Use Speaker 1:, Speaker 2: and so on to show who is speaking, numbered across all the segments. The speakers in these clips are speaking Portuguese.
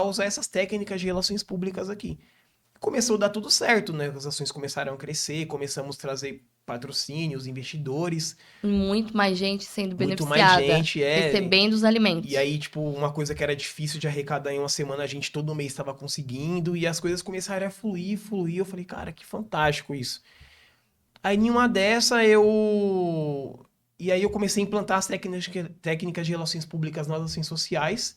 Speaker 1: usar essas técnicas de relações públicas aqui. Começou a dar tudo certo, né? As ações começaram a crescer, começamos a trazer patrocínios, investidores,
Speaker 2: Muito mais gente sendo
Speaker 1: muito mais
Speaker 2: beneficiada,
Speaker 1: gente,
Speaker 2: recebendo os
Speaker 1: E
Speaker 2: alimentos.
Speaker 1: aí, tipo, uma coisa que era difícil de arrecadar em uma semana, a gente todo mês estava conseguindo, e as coisas começaram a fluir, fluir. Eu falei, cara, que fantástico isso. Aí, em uma dessa, eu. E aí, eu comecei a implantar as técnicas de relações públicas nas ações sociais.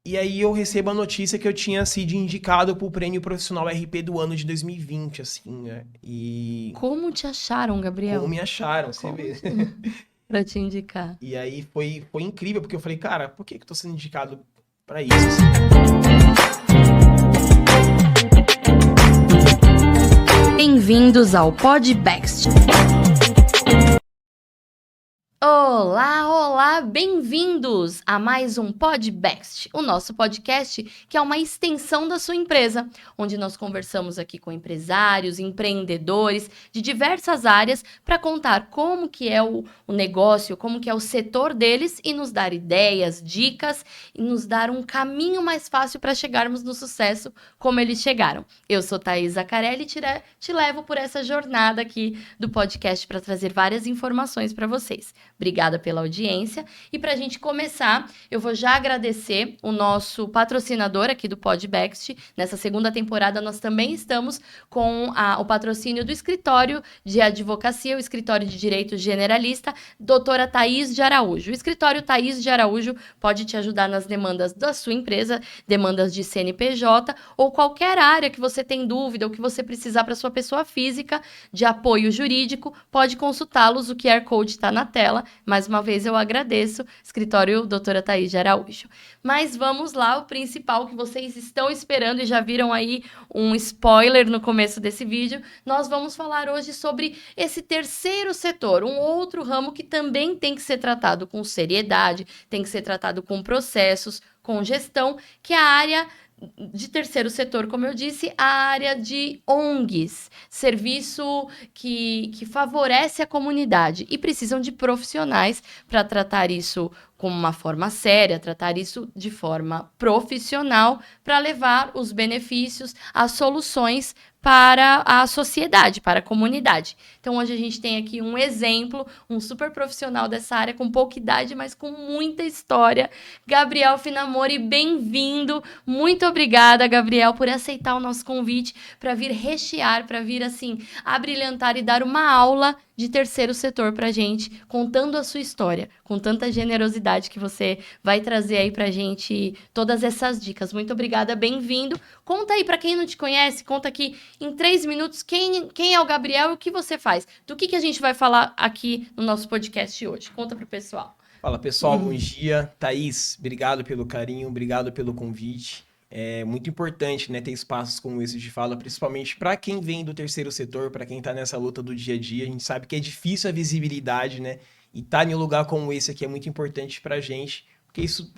Speaker 1: E aí, eu recebo a notícia que eu tinha sido indicado para o Prêmio Profissional RP do ano de 2020, assim, né? E.
Speaker 2: Como te acharam,
Speaker 1: Como
Speaker 2: Gabriel?
Speaker 1: me acharam, você
Speaker 2: Como
Speaker 1: vê.
Speaker 2: te... Pra te indicar.
Speaker 1: E aí, foi incrível, porque eu falei, cara, por que que eu tô sendo indicado para isso, assim?
Speaker 2: Bem-vindos ao Podbext. Olá, olá, bem-vindos a mais um Podbext, o nosso podcast que é uma extensão da sua empresa, onde nós conversamos aqui com empresários, empreendedores de diversas áreas para contar como que é o negócio, como que é o setor deles e nos dar ideias, dicas e nos dar um caminho mais fácil para chegarmos no sucesso como eles chegaram. Eu sou Thaís Zacarelli e te levo por essa jornada aqui do podcast para trazer várias informações para vocês. Obrigada pela audiência. E para a gente começar, eu vou já agradecer o nosso patrocinador aqui do Podbext. Nessa segunda temporada, nós também estamos com o patrocínio do escritório de advocacia, o escritório de direito generalista, doutora Thaís de Araújo. O escritório Thaís de Araújo pode te ajudar nas demandas da sua empresa, demandas de CNPJ ou qualquer área que você tem dúvida ou que você precisar para sua pessoa física de apoio jurídico, pode consultá-los. O QR Code está na tela. Mais uma vez eu agradeço, escritório doutora Thaís de Araújo. Mas vamos lá, o principal que vocês estão esperando e já viram aí um spoiler no começo desse vídeo. Nós vamos falar hoje sobre esse terceiro setor, um outro ramo que também tem que ser tratado com seriedade, tem que ser tratado com processos, com gestão, que é a área de terceiro setor, como eu disse, a área de ONGs, serviço que favorece a comunidade e precisam de profissionais para tratar isso com uma forma séria, tratar isso de forma profissional para levar os benefícios, as soluções para a sociedade, para a comunidade. Então, hoje a gente tem aqui um exemplo, um super profissional dessa área, com pouca idade, mas com muita história. Gabriel Finamori, bem-vindo. Muito obrigada, Gabriel, por aceitar o nosso convite para vir rechear, para vir, assim, abrilhantar e dar uma aula de terceiro setor para a gente, contando a sua história, com tanta generosidade que você vai trazer aí para a gente todas essas dicas. Muito obrigada, bem-vindo. Conta aí, para quem não te conhece, conta aqui em 3 minutos quem é o Gabriel e o que você faz. Do que a gente vai falar aqui no nosso podcast hoje. Conta pro pessoal.
Speaker 1: Fala pessoal, bom dia. Thaís, obrigado pelo carinho, obrigado pelo convite. É muito importante, né, ter espaços como esse de fala, principalmente para quem vem do terceiro setor, para quem está nessa luta do dia a dia. A gente sabe que é difícil a visibilidade, né? E estar em um lugar como esse aqui é muito importante para a gente, porque isso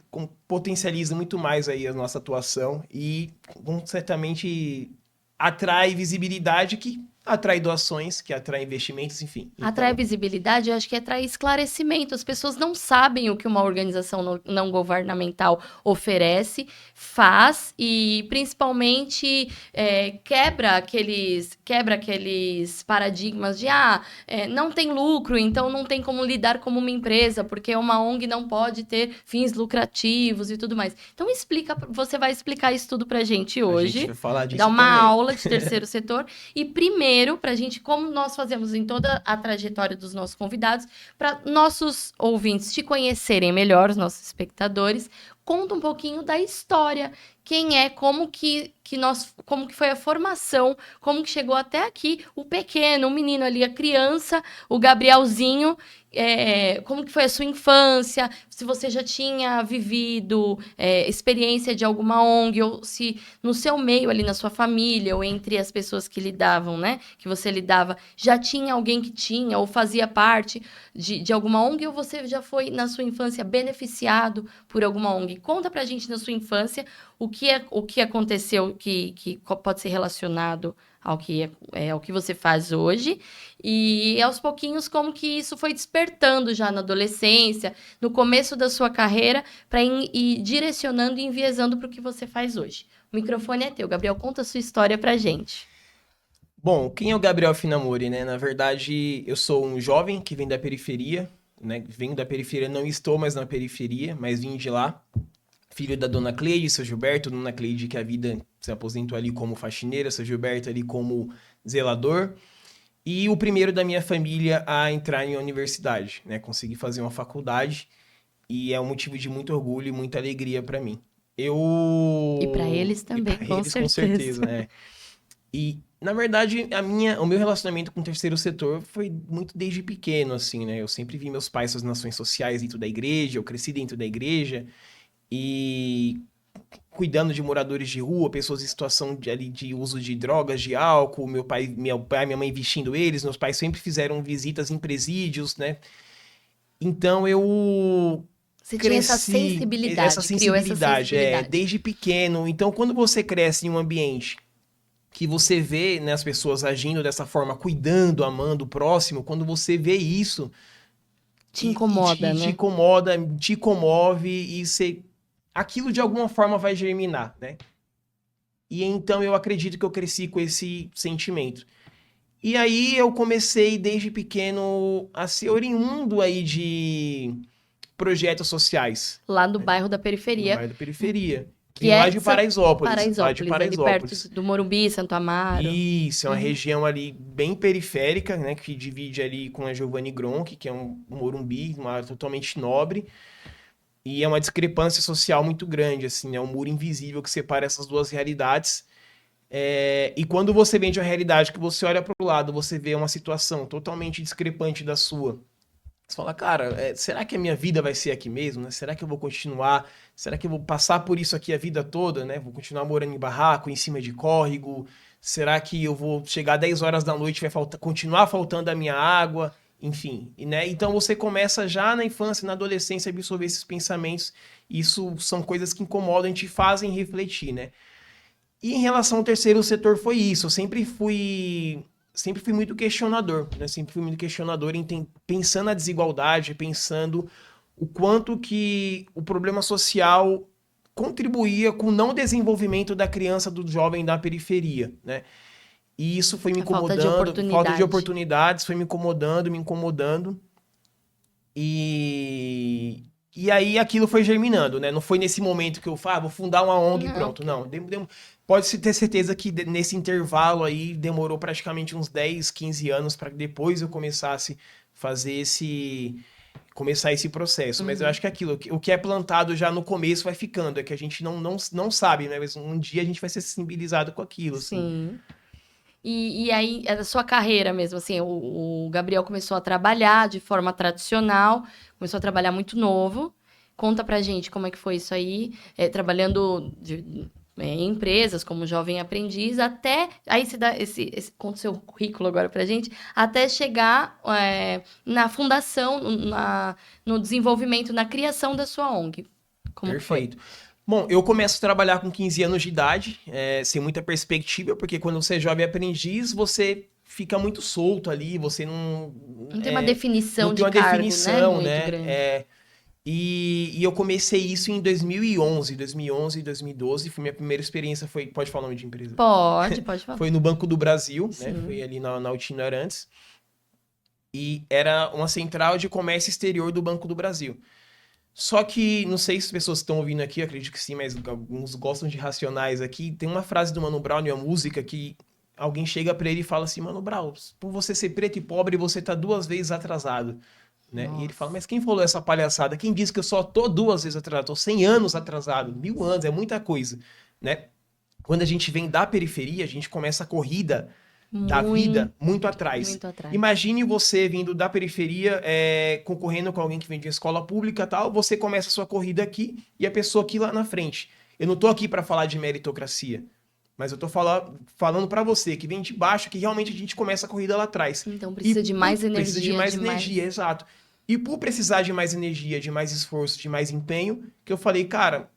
Speaker 1: potencializa muito mais aí a nossa atuação e certamente atrai visibilidade que atrai doações, que atrai investimentos, enfim.
Speaker 2: Atrai
Speaker 1: Então,
Speaker 2: visibilidade, eu acho que atrai esclarecimento. As pessoas não sabem o que uma organização não governamental oferece, faz e, principalmente, quebra aqueles paradigmas de não tem lucro, então não tem como lidar como uma empresa, porque uma ONG não pode ter fins lucrativos e tudo mais. Então, você vai explicar isso tudo pra gente
Speaker 1: a gente
Speaker 2: hoje,
Speaker 1: vai falar
Speaker 2: dar
Speaker 1: disso
Speaker 2: uma
Speaker 1: também.
Speaker 2: aula de terceiro setor. E primeiro, pra gente, como nós fazemos em toda a trajetória dos nossos convidados, para nossos ouvintes te conhecerem melhor, os nossos espectadores, conta um pouquinho da história. Quem é, como que foi a formação, como que chegou até aqui o pequeno, o menino ali, a criança, o Gabrielzinho, como que foi a sua infância, se você já tinha vivido experiência de alguma ONG, ou se no seu meio ali, na sua família, ou entre as pessoas que lidavam, né, que você lidava, já tinha alguém que tinha, ou fazia parte de alguma ONG, ou você já foi, na sua infância, beneficiado por alguma ONG? aí. Conta pra gente na sua infância o que aconteceu que pode ser relacionado ao que você faz hoje. E aos pouquinhos, como que isso foi despertando já na adolescência, no começo da sua carreira, para ir direcionando e enviesando para o que você faz hoje. O microfone é teu. Gabriel, conta a sua história pra gente.
Speaker 1: Bom, quem é o Gabriel Finamori, né? Na verdade, eu sou um jovem que vem da periferia, né? Venho da periferia, não estou mais na periferia, mas vim de lá. Filho da dona Cleide, seu Gilberto, dona Cleide que a vida se aposentou ali como faxineira, seu Gilberto ali como zelador. E o primeiro da minha família a entrar em universidade, né? Consegui fazer uma faculdade e é um motivo de muito orgulho e muita alegria para mim.
Speaker 2: E para eles também, com
Speaker 1: Eles, com
Speaker 2: certeza.
Speaker 1: certeza, né? E, na verdade, o meu relacionamento com o terceiro setor foi muito desde pequeno, assim, né? Eu sempre vi meus pais, suas nações sociais dentro da igreja, eu cresci dentro da igreja e cuidando de moradores de rua, pessoas em situação de uso de drogas, de álcool, meu pai, minha mãe vestindo eles, meus pais sempre fizeram visitas em presídios, né? Então eu
Speaker 2: Você tinha essa
Speaker 1: cresci
Speaker 2: sensibilidade, criou essa sensibilidade.
Speaker 1: desde pequeno. Então quando você cresce em um ambiente que você vê, né, as pessoas agindo dessa forma, cuidando, amando o próximo, quando você vê isso,
Speaker 2: Te incomoda,
Speaker 1: te
Speaker 2: né?
Speaker 1: incomoda, te comove e você, aquilo de alguma forma vai germinar, né? E então eu acredito que eu cresci com esse sentimento. E aí eu comecei desde pequeno a ser oriundo aí de projetos sociais,
Speaker 2: Lá do
Speaker 1: né,
Speaker 2: bairro da
Speaker 1: no
Speaker 2: periferia,
Speaker 1: bairro da periferia.
Speaker 2: que
Speaker 1: Vim lá
Speaker 2: é
Speaker 1: de Paraisópolis, lá de
Speaker 2: Paraisópolis, ali perto
Speaker 1: Paraisópolis.
Speaker 2: do Morumbi, Santo Amaro.
Speaker 1: Isso, é uma
Speaker 2: Uhum.
Speaker 1: região ali bem periférica, né, que divide ali com a Giovanni Gronchi, que é um Morumbi, uma área totalmente nobre, e é uma discrepância social muito grande, assim, é um muro invisível que separa essas duas realidades. E quando você vem de uma realidade que você olha para o lado, você vê uma situação totalmente discrepante da sua. Você fala, cara, será que a minha vida vai ser aqui mesmo, né? Será que eu vou continuar? Será que eu vou passar por isso aqui a vida toda, né? Vou continuar morando em barraco, em cima de córrego? Será que eu vou chegar 10 horas da noite e vai continuar faltando a minha água? Enfim, né? Então você começa já na infância, na adolescência, a absorver esses pensamentos. Isso são coisas que incomodam e te fazem refletir, né? E em relação ao terceiro setor foi isso. Eu sempre fui muito questionador, né? Sempre fui muito questionador pensando a desigualdade, pensando o quanto que o problema social contribuía com o não desenvolvimento da criança, do jovem da periferia, né? E isso foi me
Speaker 2: A falta de
Speaker 1: incomodando, falta de
Speaker 2: oportunidade.
Speaker 1: oportunidades, foi me incomodando, me incomodando. E aí aquilo foi germinando, né? Não foi nesse momento que eu falo, vou fundar uma ONG e
Speaker 2: Não,
Speaker 1: pronto. Não, pode-se ter certeza que nesse intervalo aí demorou praticamente uns 10, 15 anos para que depois eu começasse começar esse processo. Mas eu
Speaker 2: Uhum.
Speaker 1: acho que aquilo, o que é plantado já no começo vai ficando, é que a gente não sabe, né? Mas um dia a gente vai ser sensibilizado com aquilo, assim.
Speaker 2: Sim. E aí, a sua carreira mesmo, assim, o Gabriel começou a trabalhar de forma tradicional, começou a trabalhar muito novo. Conta pra gente como é que foi isso aí, trabalhando em empresas como jovem aprendiz, até. Aí você dá conta o seu currículo agora pra gente, até chegar na fundação, no desenvolvimento, na criação da sua ONG. Como que foi?
Speaker 1: Perfeito. Bom, eu começo a trabalhar com 15 anos de idade, sem muita perspectiva, porque quando você é jovem aprendiz, você fica muito solto ali, você
Speaker 2: Não tem uma
Speaker 1: não
Speaker 2: definição
Speaker 1: tem
Speaker 2: de
Speaker 1: uma
Speaker 2: cargo, né?
Speaker 1: definição,
Speaker 2: Muito
Speaker 1: né?
Speaker 2: grande.
Speaker 1: E eu comecei isso em 2011, 2012, foi minha primeira experiência, pode falar o nome de empresa?
Speaker 2: Pode falar.
Speaker 1: Foi no Banco do Brasil, né? Foi
Speaker 2: Sim.
Speaker 1: ali na Altino Arantes, e era uma central de comércio exterior do Banco do Brasil. Só que, não sei se as pessoas estão ouvindo aqui, eu acredito que sim, mas alguns gostam de Racionais aqui. Tem uma frase do Mano Brown em uma música que alguém chega pra ele e fala assim, Mano Brown, por você ser preto e pobre, você tá 2 vezes atrasado, né? E ele fala,
Speaker 2: Nossa.
Speaker 1: mas quem falou essa palhaçada? Quem disse que eu só tô 2 vezes atrasado? Tô 100 anos atrasado, 1000 anos, é muita coisa, né? Quando a gente vem da periferia, a gente começa a corrida da vida muito atrás.
Speaker 2: Muito atrás.
Speaker 1: Imagine você vindo da periferia, concorrendo com alguém que vem de escola pública e tal, você começa a sua corrida aqui e a pessoa aqui lá na frente. Eu não tô aqui para falar de meritocracia, mas eu tô falando para você que vem de baixo, que realmente a gente começa a corrida lá atrás.
Speaker 2: Então precisa de mais energia.
Speaker 1: Precisa de mais energia, exato. E por precisar de mais energia, de mais esforço, de mais empenho, que eu falei, cara,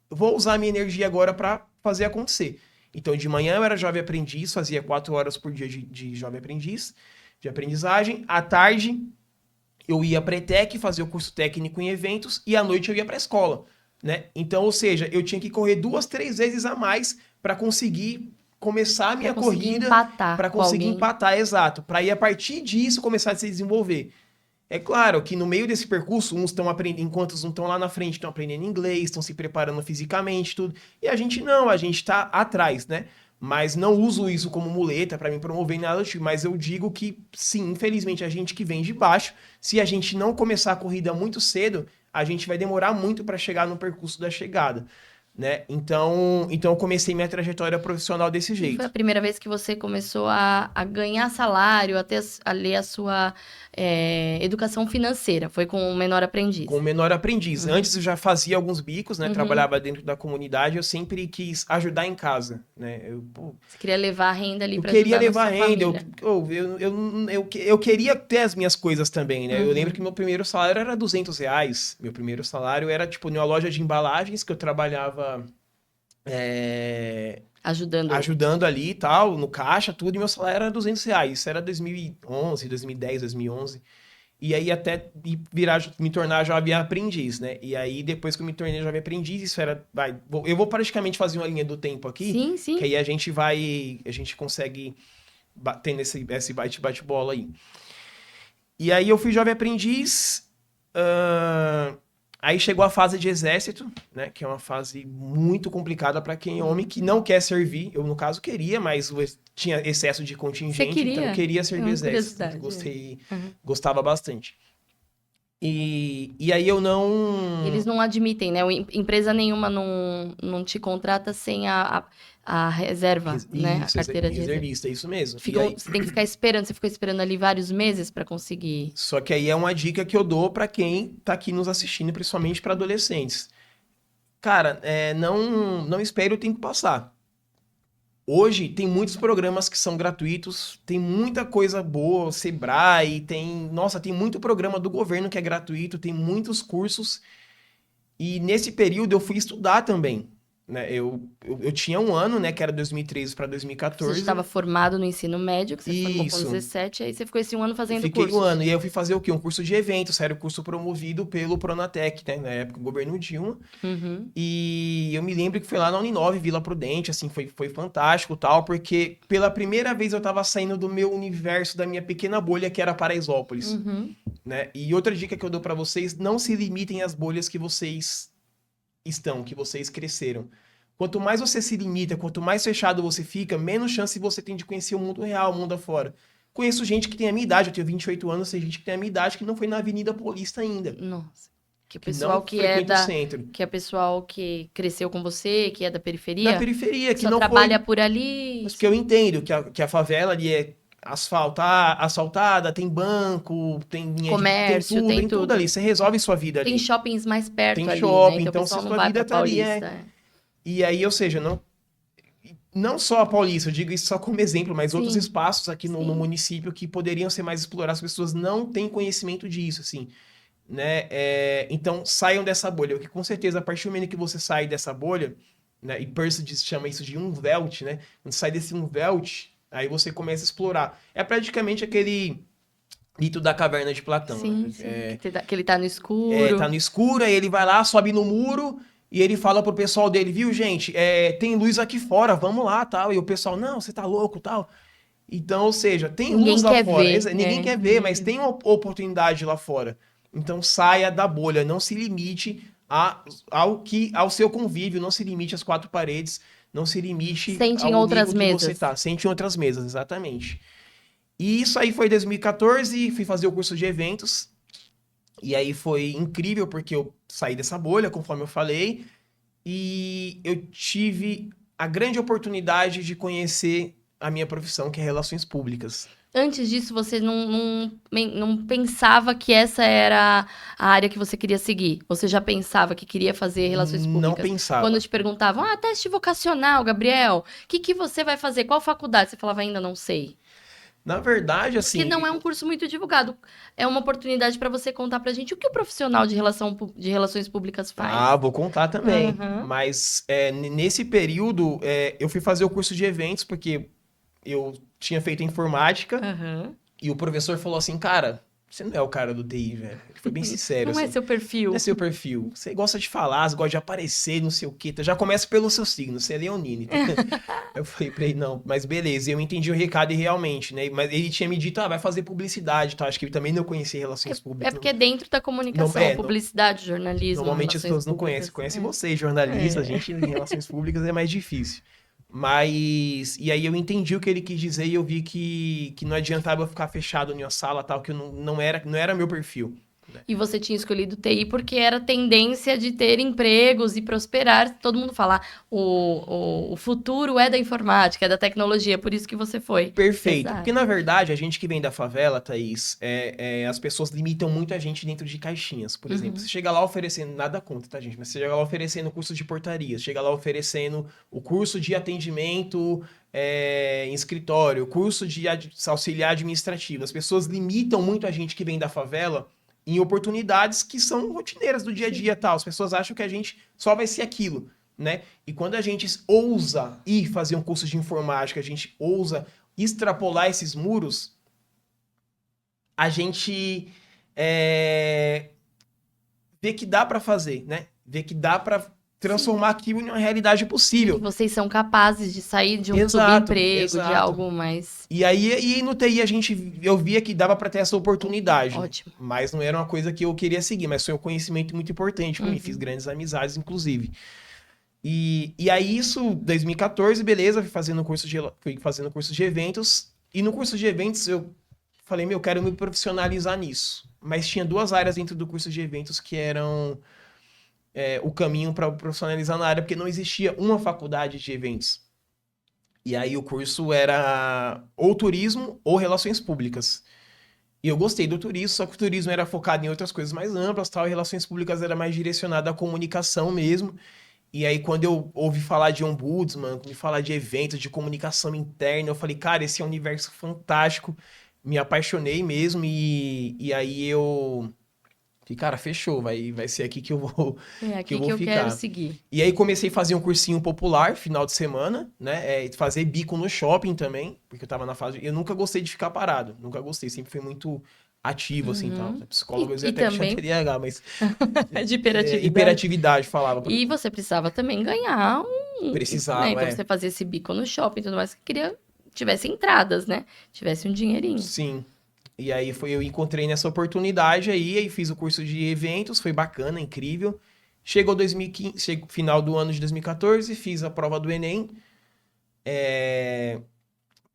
Speaker 1: vou usar a minha energia agora para fazer acontecer. Então, de manhã eu era jovem aprendiz, fazia 4 horas por dia de jovem aprendiz, de aprendizagem. À tarde, eu ia para a ETEC fazer o curso técnico em eventos e à noite eu ia para a escola, né? Então, ou seja, eu tinha que correr 2, 3 vezes a mais para conseguir começar a minha corrida, para conseguir empatar, exato, para ir a partir disso começar a se desenvolver. É claro que no meio desse percurso, uns estão aprendendo, enquanto uns estão lá na frente, estão aprendendo inglês, estão se preparando fisicamente, tudo. E a gente está atrás, né? Mas não uso isso como muleta para me promover nada do tipo. Mas eu digo que, sim, infelizmente, a gente que vem de baixo, se a gente não começar a corrida muito cedo, a gente vai demorar muito para chegar no percurso da chegada, né? Então eu comecei minha trajetória profissional desse jeito.
Speaker 2: Foi a primeira vez que você começou a ganhar salário, a ler a sua educação financeira? Foi com o menor aprendiz?
Speaker 1: Com o menor aprendiz. Antes eu já fazia alguns bicos, né? Trabalhava dentro da comunidade, eu sempre quis ajudar em casa, né?
Speaker 2: Você queria levar a renda ali para
Speaker 1: ajudar a família. Eu queria levar renda, eu queria ter as minhas coisas também, né? Eu lembro que meu primeiro salário era R$200. Meu primeiro salário era, tipo, numa loja de embalagens que eu trabalhava ajudando ali e tal, no caixa, tudo, e meu salário era R$200. Isso era 2011, 2010, 2011. E aí até me tornar jovem aprendiz, né? E aí depois que eu me tornei jovem aprendiz, isso era... eu vou praticamente fazer uma linha do tempo aqui.
Speaker 2: Sim, sim.
Speaker 1: Que aí a gente consegue bater nesse bate-bola aí. E aí eu fui jovem aprendiz... Aí chegou a fase de exército, né? Que é uma fase muito complicada para quem é homem que não quer servir. Eu, no caso, queria, mas tinha excesso de contingente, então eu queria servir o exército. Gostava bastante. E aí eu não...
Speaker 2: Eles não admitem, né? Empresa nenhuma não te contrata sem a reserva, né? A carteira de
Speaker 1: reservista, isso mesmo.
Speaker 2: Você tem que ficar esperando, você ficou esperando ali vários meses para conseguir.
Speaker 1: Só que aí é uma dica que eu dou para quem tá aqui nos assistindo, principalmente para adolescentes. Cara, não espere o tempo passar. Hoje tem muitos programas que são gratuitos, tem muita coisa boa, Sebrae, tem muito programa do governo que é gratuito, tem muitos cursos. E nesse período eu fui estudar também, né? Eu tinha um ano, né, que era 2013 para 2014.
Speaker 2: Você estava formado no ensino médio, que você formou com 17, aí você ficou esse um ano fazendo curso.
Speaker 1: Fiquei um ano, e aí eu fui fazer o quê? Um curso de eventos, era o curso promovido pelo Pronatec, né, na época, o governo Dilma. E eu me lembro que foi lá na Uninove, Vila Prudente, assim, foi fantástico e tal, porque pela primeira vez eu tava saindo do meu universo, da minha pequena bolha, que era Paraisópolis, né? E outra dica que eu dou para vocês, não se limitem às bolhas que vocês que vocês cresceram. Quanto mais você se limita, quanto mais fechado você fica, menos chance você tem de conhecer o mundo real, o mundo afora. Conheço gente que tem a minha idade, eu tenho 28 anos, tem gente que tem a minha idade que não foi na Avenida Paulista ainda.
Speaker 2: Nossa. Que o pessoal que é que é pessoal que cresceu com você, que é da periferia.
Speaker 1: Da periferia, que
Speaker 2: só
Speaker 1: não
Speaker 2: trabalha por ali.
Speaker 1: Mas que eu entendo que a favela ali é asfaltada, tem banco, tem linha
Speaker 2: comércio,
Speaker 1: tem tudo ali. Você resolve sua vida ali.
Speaker 2: Tem shoppings mais perto ali,
Speaker 1: tem shopping,
Speaker 2: né?
Speaker 1: então se sua vida tá ali, E aí, ou seja, não só a Paulista, eu digo isso só como exemplo, mas outros espaços aqui no município que poderiam ser mais explorados, as pessoas não têm conhecimento disso, assim, né? Então, saiam dessa bolha, porque com certeza, a partir do momento que você sai dessa bolha, né, e Percy chama isso de umvelt, né? Quando sai desse umvelt, aí você começa a explorar. É praticamente aquele mito da caverna de Platão.
Speaker 2: Sim, né? Que ele tá no escuro.
Speaker 1: Tá no escuro, aí ele vai lá, sobe no muro e ele fala pro pessoal dele, viu, gente, tem luz aqui fora, vamos lá, tal. E o pessoal, não, você tá louco, tal. Então, ou seja, tem luz lá fora. Ninguém quer ver, mas tem uma oportunidade lá fora. Então, saia da bolha, não se limite ao seu convívio, não se limite às 4 paredes, não se limite
Speaker 2: Sente em outras mesas.
Speaker 1: Você tá. Sente em outras mesas, exatamente. E isso aí foi em 2014, fui fazer o curso de eventos. E aí foi incrível, porque eu saí dessa bolha, conforme eu falei, e eu tive a grande oportunidade de conhecer a minha profissão, que é Relações Públicas.
Speaker 2: Antes disso, você não pensava que essa era a área que você queria seguir? Você já pensava que queria fazer Relações Públicas?
Speaker 1: Não pensava.
Speaker 2: Quando te perguntavam, teste vocacional, Gabriel, o que você vai fazer? Qual faculdade? Você falava, ainda não sei.
Speaker 1: Na verdade, assim...
Speaker 2: Porque não é um curso muito divulgado. É uma oportunidade para você contar pra gente o que o profissional de relações públicas faz.
Speaker 1: Ah, vou contar também.
Speaker 2: Uhum.
Speaker 1: Mas nesse período, eu fui fazer o curso de eventos, porque eu tinha feito informática,
Speaker 2: Uhum.
Speaker 1: e o professor falou assim, cara, você não é o cara do TI, velho. Ele foi bem sincero,
Speaker 2: Não é
Speaker 1: assim.
Speaker 2: seu perfil.
Speaker 1: Não é seu perfil. Você gosta de falar, você gosta de aparecer, não sei o quê. Já começa pelo seu signo, você é leonino. Eu falei pra ele, não, mas beleza. Eu entendi o recado e realmente, né? Mas ele tinha me dito, vai fazer publicidade, tá? Acho que ele também não conhecia relações
Speaker 2: É
Speaker 1: públicas.
Speaker 2: porque é dentro da
Speaker 1: Não,
Speaker 2: comunicação, publicidade, jornalismo,
Speaker 1: normalmente as
Speaker 2: relações
Speaker 1: pessoas não
Speaker 2: públicas.
Speaker 1: conhecem. Conhecem vocês, jornalistas, a gente em relações públicas é mais difícil. Mas, e aí eu entendi o que ele quis dizer e eu vi que não adiantava eu ficar fechado em uma sala tal, que eu não era meu perfil.
Speaker 2: E você tinha escolhido TI porque era tendência de ter empregos e prosperar. Todo mundo fala, o futuro é da informática, é da tecnologia, por isso que você foi.
Speaker 1: Perfeito.
Speaker 2: Exato.
Speaker 1: Porque, na verdade, a gente que vem da favela, Thaís, as pessoas limitam muito a gente dentro de caixinhas. Por exemplo, você chega lá oferecendo, nada contra, tá, gente? Mas você chega lá oferecendo curso de portaria, chega lá oferecendo o curso de atendimento em escritório, curso de auxiliar administrativo. As pessoas limitam muito a gente que vem da favela em oportunidades que são rotineiras do dia a dia, tal. As pessoas acham que a gente só vai ser aquilo, né? E quando a gente ousa ir fazer um curso de informática, a gente ousa extrapolar esses muros, a gente vê que dá para fazer, né? Vê que dá para transformar aquilo em uma realidade
Speaker 2: Que
Speaker 1: possível.
Speaker 2: vocês são capazes de sair de um
Speaker 1: Exato,
Speaker 2: subemprego, de
Speaker 1: exato.
Speaker 2: algo mais...
Speaker 1: E aí no TI eu via que dava para ter essa oportunidade.
Speaker 2: Ótimo.
Speaker 1: Mas não era uma coisa que eu queria seguir, mas foi um conhecimento muito importante para mim. Fiz
Speaker 2: Uhum.
Speaker 1: grandes amizades, inclusive. E aí isso, 2014, beleza, fui fazendo curso de eventos. E no curso de eventos eu falei, eu quero me profissionalizar nisso. Mas tinha duas áreas dentro do curso de eventos que eram o caminho para profissionalizar na área, porque não existia uma faculdade de eventos. E aí o curso era ou turismo ou relações públicas. E eu gostei do turismo, só que o turismo era focado em outras coisas mais amplas, tal, e relações públicas era mais direcionado à comunicação mesmo. E aí, quando eu ouvi falar de ombudsman, me falar de eventos, de comunicação interna, eu falei, cara, esse é um universo fantástico. Me apaixonei mesmo e aí eu... Falei, cara, fechou, vai ser aqui que eu vou,
Speaker 2: É
Speaker 1: que
Speaker 2: aqui
Speaker 1: eu vou
Speaker 2: que eu
Speaker 1: ficar.
Speaker 2: quero seguir.
Speaker 1: E aí comecei a fazer um cursinho popular, final de semana, né? Fazer bico no shopping também, porque eu tava na fase... Eu nunca gostei de ficar parado, nunca gostei, sempre fui muito ativo, assim, tal. Psicólogo, eu
Speaker 2: E
Speaker 1: até que já
Speaker 2: também
Speaker 1: teria H, mas...
Speaker 2: de hiperatividade.
Speaker 1: Hiperatividade, falava.
Speaker 2: E você precisava também ganhar né?
Speaker 1: Precisava,
Speaker 2: Então você fazia esse bico no shopping e tudo mais, que queria tivesse entradas, né? Tivesse um dinheirinho.
Speaker 1: Sim. E aí eu encontrei nessa oportunidade aí fiz o curso de eventos, foi bacana, incrível. Chegou 2015, final do ano de 2014, fiz a prova do Enem.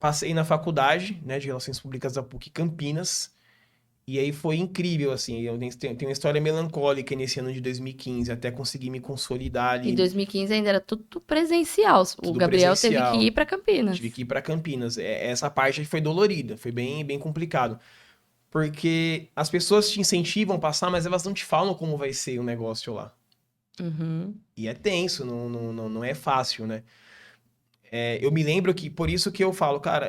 Speaker 1: Passei na faculdade, né, de Relações Públicas da PUC Campinas. E aí foi incrível, assim. Eu tenho uma história melancólica nesse ano de 2015, até conseguir me consolidar
Speaker 2: E
Speaker 1: ali.
Speaker 2: 2015 ainda era tudo presencial. O
Speaker 1: Tudo
Speaker 2: Gabriel
Speaker 1: presencial.
Speaker 2: teve que ir para Campinas.
Speaker 1: Tive que ir para Campinas. Essa parte foi dolorida, foi bem, bem complicado. Porque as pessoas te incentivam a passar, mas elas não te falam como vai ser o negócio lá.
Speaker 2: Uhum.
Speaker 1: E é tenso, não é fácil, né? Eu me lembro que, por isso que eu falo, cara,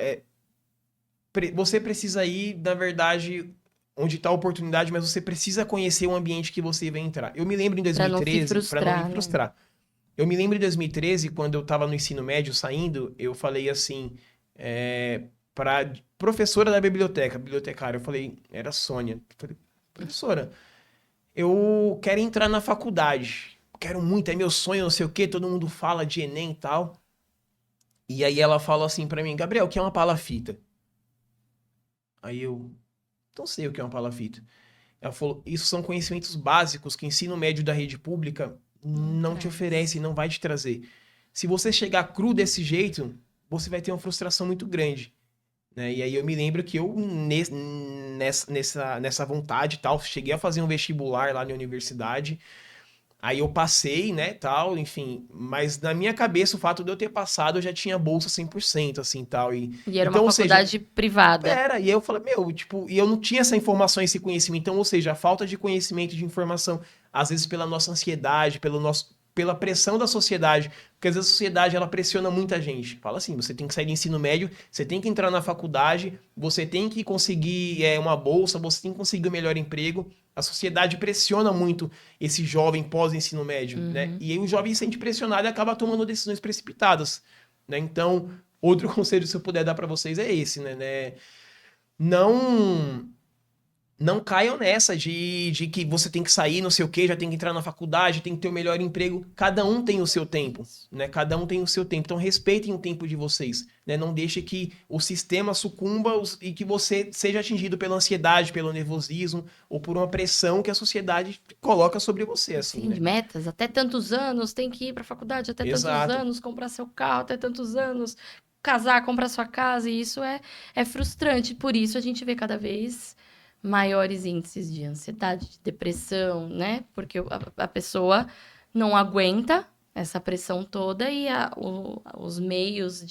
Speaker 1: você precisa ir, na verdade, onde está a oportunidade, mas você precisa conhecer o ambiente que você vai entrar. Eu me lembro em 2013, para não me frustrar. Né? Eu me lembro em 2013, quando eu estava no ensino médio saindo, eu falei assim, para professora da bibliotecária, eu falei, era a Sônia, eu falei, professora, eu quero entrar na faculdade, quero muito, é meu sonho, não sei o quê, todo mundo fala de Enem e tal. E aí ela falou assim para mim, Gabriel, o que é uma palafita? Aí eu, não sei o que é uma palafita. Ela falou, isso são conhecimentos básicos que o ensino médio da rede pública não te oferece, não vai te trazer. Se você chegar cru desse jeito, você vai ter uma frustração muito grande. Né? E aí eu me lembro que eu, nessa vontade e tal, cheguei a fazer um vestibular lá na universidade. Aí eu passei, né, tal, enfim. Mas na minha cabeça, o fato de eu ter passado, eu já tinha bolsa 100%, assim, tal.
Speaker 2: E era
Speaker 1: então,
Speaker 2: uma faculdade privada.
Speaker 1: E aí eu falei, e eu não tinha essa informação, esse conhecimento. Então, ou seja, a falta de conhecimento, de informação, às vezes pela nossa ansiedade, pelo nosso pela pressão da sociedade, porque às vezes a sociedade ela pressiona muita gente. Fala assim, você tem que sair do ensino médio, você tem que entrar na faculdade, você tem que conseguir uma bolsa, você tem que conseguir um melhor emprego. A sociedade pressiona muito esse jovem pós-ensino médio, né? E aí o jovem se sente pressionado e acaba tomando decisões precipitadas, né? Então, outro conselho, se eu puder dar para vocês, é esse, né? Não caiam nessa de que você tem que sair, não sei o quê, já tem que entrar na faculdade, tem que ter o melhor emprego. Cada um tem o seu tempo, né? Cada um tem o seu tempo. Então, respeitem o tempo de vocês, né? Não deixe que o sistema sucumba e que você seja atingido pela ansiedade, pelo nervosismo ou por uma pressão que a sociedade coloca sobre você, assim,
Speaker 2: Sim,
Speaker 1: né?
Speaker 2: de metas. Até tantos anos tem que ir para a faculdade, até tantos
Speaker 1: Exato.
Speaker 2: anos comprar seu carro, até tantos anos casar, comprar sua casa. E isso é frustrante. Por isso a gente vê cada vez maiores índices de ansiedade, de depressão, né? Porque a pessoa não aguenta essa pressão toda e os meios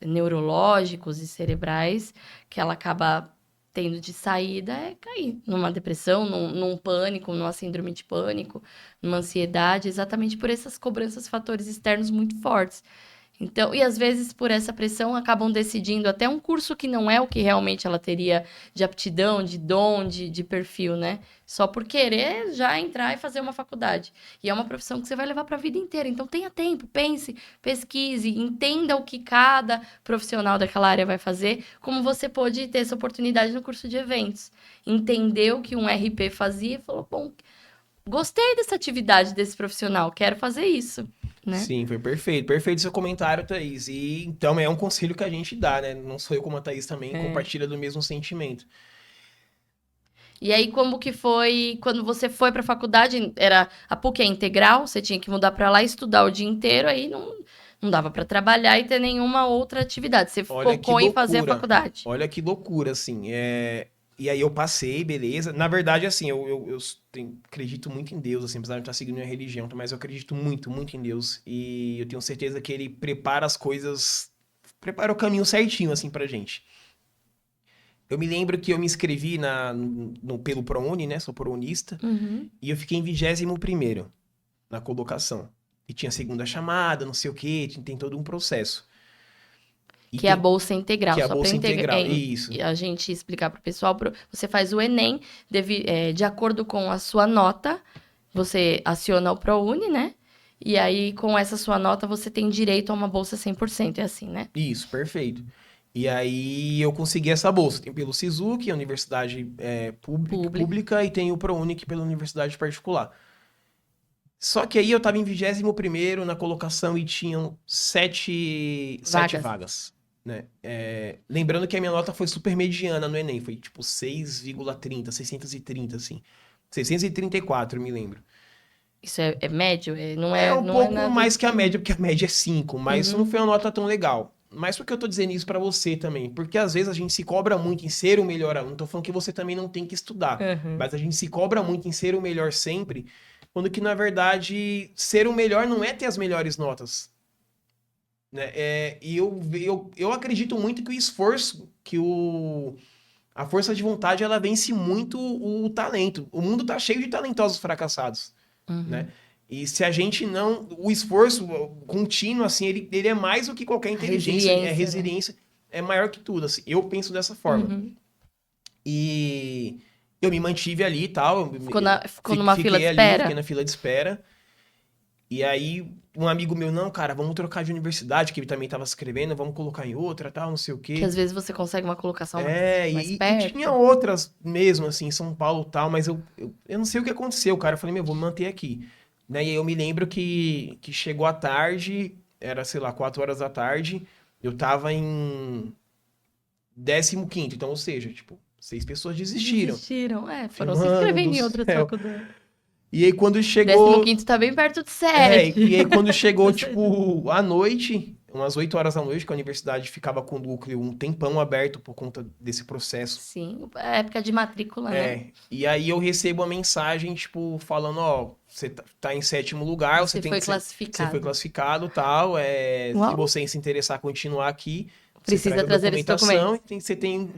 Speaker 2: neurológicos e cerebrais que ela acaba tendo de saída é cair numa depressão, num pânico, numa síndrome de pânico, numa ansiedade, exatamente por essas cobranças, fatores externos muito fortes. Então, e às vezes por essa pressão acabam decidindo até um curso que não é o que realmente ela teria de aptidão, de dom, de perfil, né? Só por querer já entrar e fazer uma faculdade. E é uma profissão que você vai levar para a vida inteira. Então, tenha tempo, pense, pesquise, entenda o que cada profissional daquela área vai fazer, como você pôde ter essa oportunidade no curso de eventos. Entendeu o que um RP fazia e falou, bom, gostei dessa atividade desse profissional, quero fazer isso. Né?
Speaker 1: Sim, foi perfeito. Perfeito seu comentário, Thaís. E então é um conselho que a gente dá, né? Não sou eu como a Thaís também, compartilha do mesmo sentimento.
Speaker 2: E aí, como que foi quando você foi para a faculdade? A PUC é integral, você tinha que mudar para lá e estudar o dia inteiro, aí não dava para trabalhar e ter nenhuma outra atividade. Você focou em fazer a faculdade.
Speaker 1: Olha que loucura, assim. E aí eu passei, beleza. Na verdade, assim, eu acredito muito em Deus, assim, apesar de não estar seguindo minha religião, mas eu acredito muito, muito em Deus. E eu tenho certeza que Ele prepara as coisas, prepara o caminho certinho, assim, pra gente. Eu me lembro que eu me inscrevi pelo ProUni, né? Sou prounista. E eu fiquei em 21º na colocação. E tinha segunda chamada, não sei o quê, tem todo um processo.
Speaker 2: Que é a bolsa integral.
Speaker 1: Que é a bolsa integral, isso.
Speaker 2: E a gente explicar para o pessoal, você faz o Enem, de acordo com a sua nota, você aciona o ProUni, né? E aí, com essa sua nota, você tem direito a uma bolsa 100%, é assim, né?
Speaker 1: Isso, perfeito. E aí, eu consegui essa bolsa. Tem pelo SISU, que é a universidade pública, e tem o ProUni, que é pela universidade particular. Só que aí, eu estava em 21º na colocação e tinham 7 vagas. Né? Lembrando que a minha nota foi super mediana no Enem, foi tipo 6,30, 630, assim. 634, me lembro.
Speaker 2: Isso é médio?
Speaker 1: Não é pouco mais que a média, porque a média é 5, mas isso não foi uma nota tão legal. Mas por que eu tô dizendo isso pra você também? Porque às vezes a gente se cobra muito em ser o melhor aluno. Tô falando que você também não tem que estudar, mas a gente se cobra muito em ser o melhor sempre, quando que na verdade ser o melhor não é ter as melhores notas. Né? E eu acredito muito que o esforço, a força de vontade, ela vence muito o talento. O mundo tá cheio de talentosos fracassados, né? E se a gente não... O esforço contínuo, assim, ele é mais do que qualquer inteligência. Resiliência, né? É maior que tudo, assim. Eu penso dessa forma. E eu me mantive ali e tal.
Speaker 2: Ficou numa fila de espera?
Speaker 1: Fiquei na fila de espera. E aí, um amigo meu, não, cara, vamos trocar de universidade, que ele também tava se inscrevendo, vamos colocar em outra, tal, não sei o quê.
Speaker 2: Que às vezes você consegue uma colocação mais perto.
Speaker 1: E tinha outras mesmo, assim, em São Paulo e tal, mas eu não sei o que aconteceu, cara. Eu falei, vou me manter aqui. Né? E aí eu me lembro que chegou à tarde, era, sei lá, 4 horas da tarde, eu tava em 15º, então, ou seja, tipo, 6 pessoas desistiram.
Speaker 2: Foram se inscrevendo em outras faculdades.
Speaker 1: E aí quando chegou...
Speaker 2: 15º tá bem perto de 7.
Speaker 1: E aí quando chegou, tipo, à noite, umas 8 horas da noite, que a universidade ficava com o núcleo um tempão aberto por conta desse processo.
Speaker 2: Sim, época de matrícula, né?
Speaker 1: E aí eu recebo uma mensagem, tipo, falando, você tá em 7º lugar, você foi classificado e tal, se você se interessar continuar aqui,
Speaker 2: precisa trazer esse documento.
Speaker 1: E você tem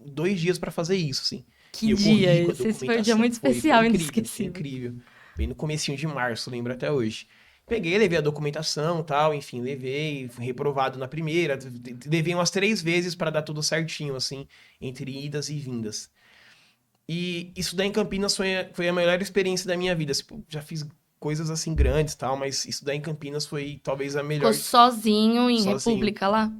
Speaker 1: 2 dias para fazer isso, assim.
Speaker 2: Que dia esse foi um dia muito especial, inesquecível.
Speaker 1: Incrível. bem no comecinho de março, lembro até hoje. Peguei, levei a documentação, tal, enfim, levei, fui reprovado na primeira, levei umas 3 vezes para dar tudo certinho, assim, entre idas e vindas. E estudar em Campinas foi a melhor experiência da minha vida. Tipo, já fiz coisas assim grandes, tal, mas estudar em Campinas foi talvez a melhor.
Speaker 2: Ficou sozinho em
Speaker 1: Sozinho.
Speaker 2: República lá?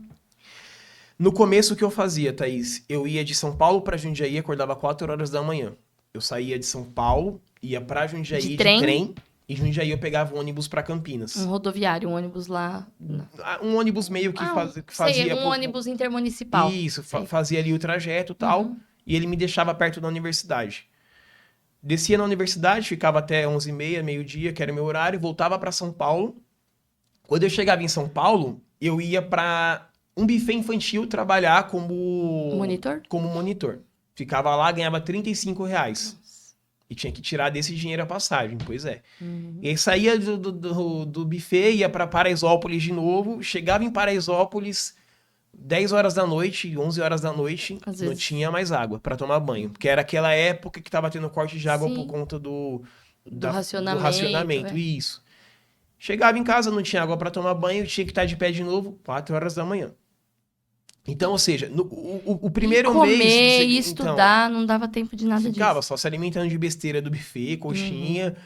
Speaker 1: No começo, o que eu fazia, Thaís? Eu ia de São Paulo para Jundiaí, acordava 4 horas da manhã. Eu saía de São Paulo, ia para Jundiaí
Speaker 2: De
Speaker 1: de
Speaker 2: trem?
Speaker 1: trem, e Jundiaí eu pegava um ônibus para Campinas.
Speaker 2: Um rodoviário, um ônibus lá. Não.
Speaker 1: Um ônibus meio que, que
Speaker 2: Sei,
Speaker 1: fazia...
Speaker 2: um ônibus intermunicipal.
Speaker 1: Isso,
Speaker 2: Sei.
Speaker 1: fazia ali o trajeto e tal,
Speaker 2: Uhum.
Speaker 1: e ele me deixava perto da universidade. Descia na universidade, ficava até 11h30, meio-dia, que era o meu horário, voltava para São Paulo. Quando eu chegava em São Paulo, eu ia para um buffet infantil trabalhar
Speaker 2: Monitor?
Speaker 1: como monitor. Ficava lá, ganhava R$ 35. E tinha que tirar desse dinheiro a passagem, pois é.
Speaker 2: Uhum.
Speaker 1: E aí saía do buffet, ia para Paraisópolis de novo, chegava em Paraisópolis 10 horas da noite, 11 horas da noite,
Speaker 2: Às
Speaker 1: não
Speaker 2: vezes.
Speaker 1: tinha mais água para tomar banho. Porque era aquela época que tava tendo corte de água
Speaker 2: Sim.
Speaker 1: por conta do
Speaker 2: racionamento,
Speaker 1: racionamento.
Speaker 2: é.
Speaker 1: Isso. Chegava em casa, não tinha água para tomar banho, tinha que estar de pé de novo, 4 horas da manhã. Então, ou seja, o primeiro
Speaker 2: e comer,
Speaker 1: mês...
Speaker 2: e estudar, não dava tempo de nada
Speaker 1: Ficava
Speaker 2: disso.
Speaker 1: só se alimentando de besteira do buffet, coxinha.